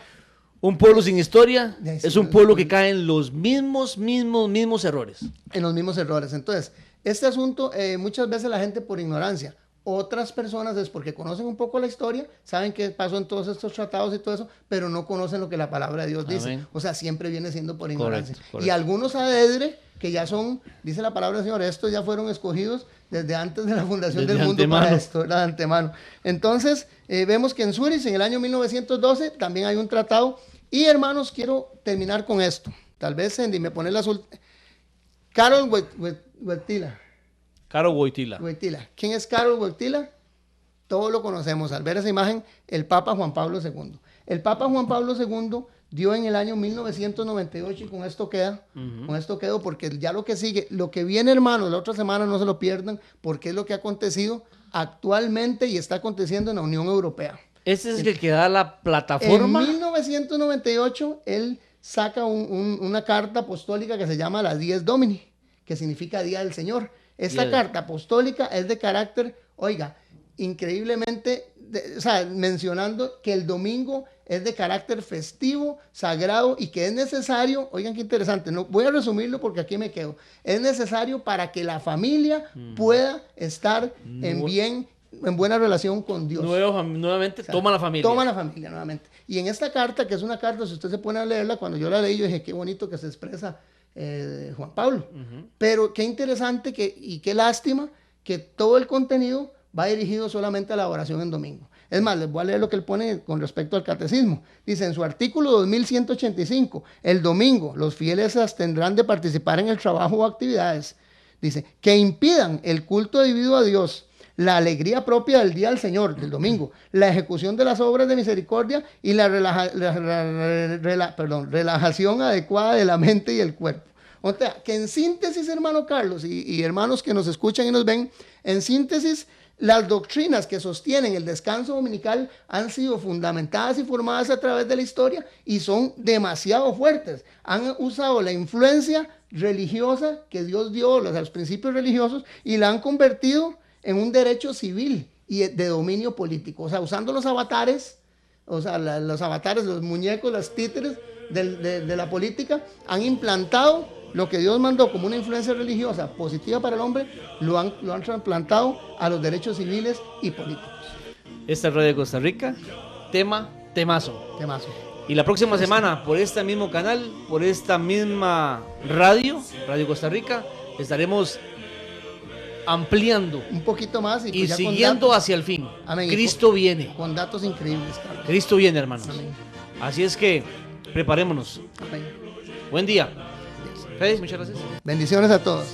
Speaker 3: Un pueblo sin historia es un pueblo que cae en los mismos errores.
Speaker 4: En los mismos errores. Entonces, este asunto, muchas veces la gente por ignorancia, otras personas es porque conocen un poco la historia, saben qué pasó en todos estos tratados y todo eso, pero no conocen lo que la palabra de Dios dice. Amén. O sea, siempre viene siendo por ignorancia. Correcto. Y algunos adedre, que ya son, dice la palabra del Señor, estos ya fueron escogidos desde antes de la fundación del mundo para esto, ¿verdad? De antemano. Entonces, vemos que en Zurich, en el año 1912, también hay un tratado. Y hermanos, quiero terminar con esto. Tal vez Sandy me pone la Karol Wojtyla.
Speaker 3: Karol Wojtyla.
Speaker 4: ¿Quién es Karol Wojtyla? Todos lo conocemos. Al ver esa imagen, el Papa Juan Pablo II. El Papa Juan Pablo II dio en el año 1998 y con esto queda. Con esto quedo porque ya lo que sigue, lo que viene, hermanos, la otra semana no se lo pierdan porque es lo que ha acontecido actualmente y está aconteciendo en la Unión Europea.
Speaker 3: ¿Ese es el que da la plataforma?
Speaker 4: En 1998, él saca una carta apostólica que se llama la Dies Domini, que significa Día del Señor. Esta carta apostólica es de carácter, oiga, increíblemente, mencionando que el domingo es de carácter festivo, sagrado y que es necesario, oigan qué interesante, no, voy a resumirlo porque aquí me quedo, es necesario para que la familia pueda estar en bien en buena relación con Dios.
Speaker 3: Nuevamente, o sea, toma la familia.
Speaker 4: Toma la familia nuevamente. Y en esta carta, que es una carta, si usted se pone a leerla, cuando yo la leí, yo dije, qué bonito que se expresa Juan Pablo. Pero qué interesante y qué lástima que todo el contenido va dirigido solamente a la oración en domingo. Es más, les voy a leer lo que él pone con respecto al catecismo. Dice en su artículo 2185, el domingo los fieles se abstendrán de participar en el trabajo o actividades. Dice, que impidan el culto debido a Dios, la alegría propia del día del Señor, del domingo, la ejecución de las obras de misericordia y la relajación adecuada de la mente y el cuerpo. O sea, que en síntesis, hermano Carlos y hermanos que nos escuchan y nos ven, en síntesis, las doctrinas que sostienen el descanso dominical han sido fundamentadas y formadas a través de la historia y son demasiado fuertes. Han usado la influencia religiosa que Dios dio, los principios religiosos, y la han convertido en un derecho civil y de dominio político. O sea, usando los avatares, los muñecos, las títeres de la política, han implantado lo que Dios mandó como una influencia religiosa positiva para el hombre, lo han trasplantado a los derechos civiles y políticos.
Speaker 3: Esta es Radio Costa Rica, temazo. Y la próxima semana, por este mismo canal, por esta misma Radio Costa Rica, estaremos ampliando
Speaker 4: un poquito más
Speaker 3: y siguiendo hacia el fin.
Speaker 4: Amén.
Speaker 3: Cristo viene.
Speaker 4: Con datos increíbles, Carlos.
Speaker 3: Cristo viene, hermanos.
Speaker 4: Amén.
Speaker 3: Así es que preparémonos.
Speaker 4: Amén.
Speaker 3: Buen día. Fede, muchas gracias.
Speaker 4: Bendiciones a todos.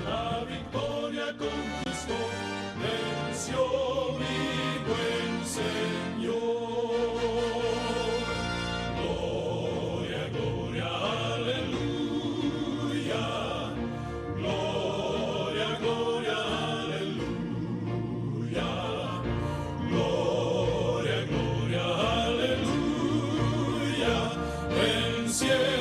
Speaker 2: La victoria conquistó, venció mi buen Señor. Gloria, gloria, aleluya. Gloria, gloria, aleluya. Gloria, gloria, aleluya. Vencieron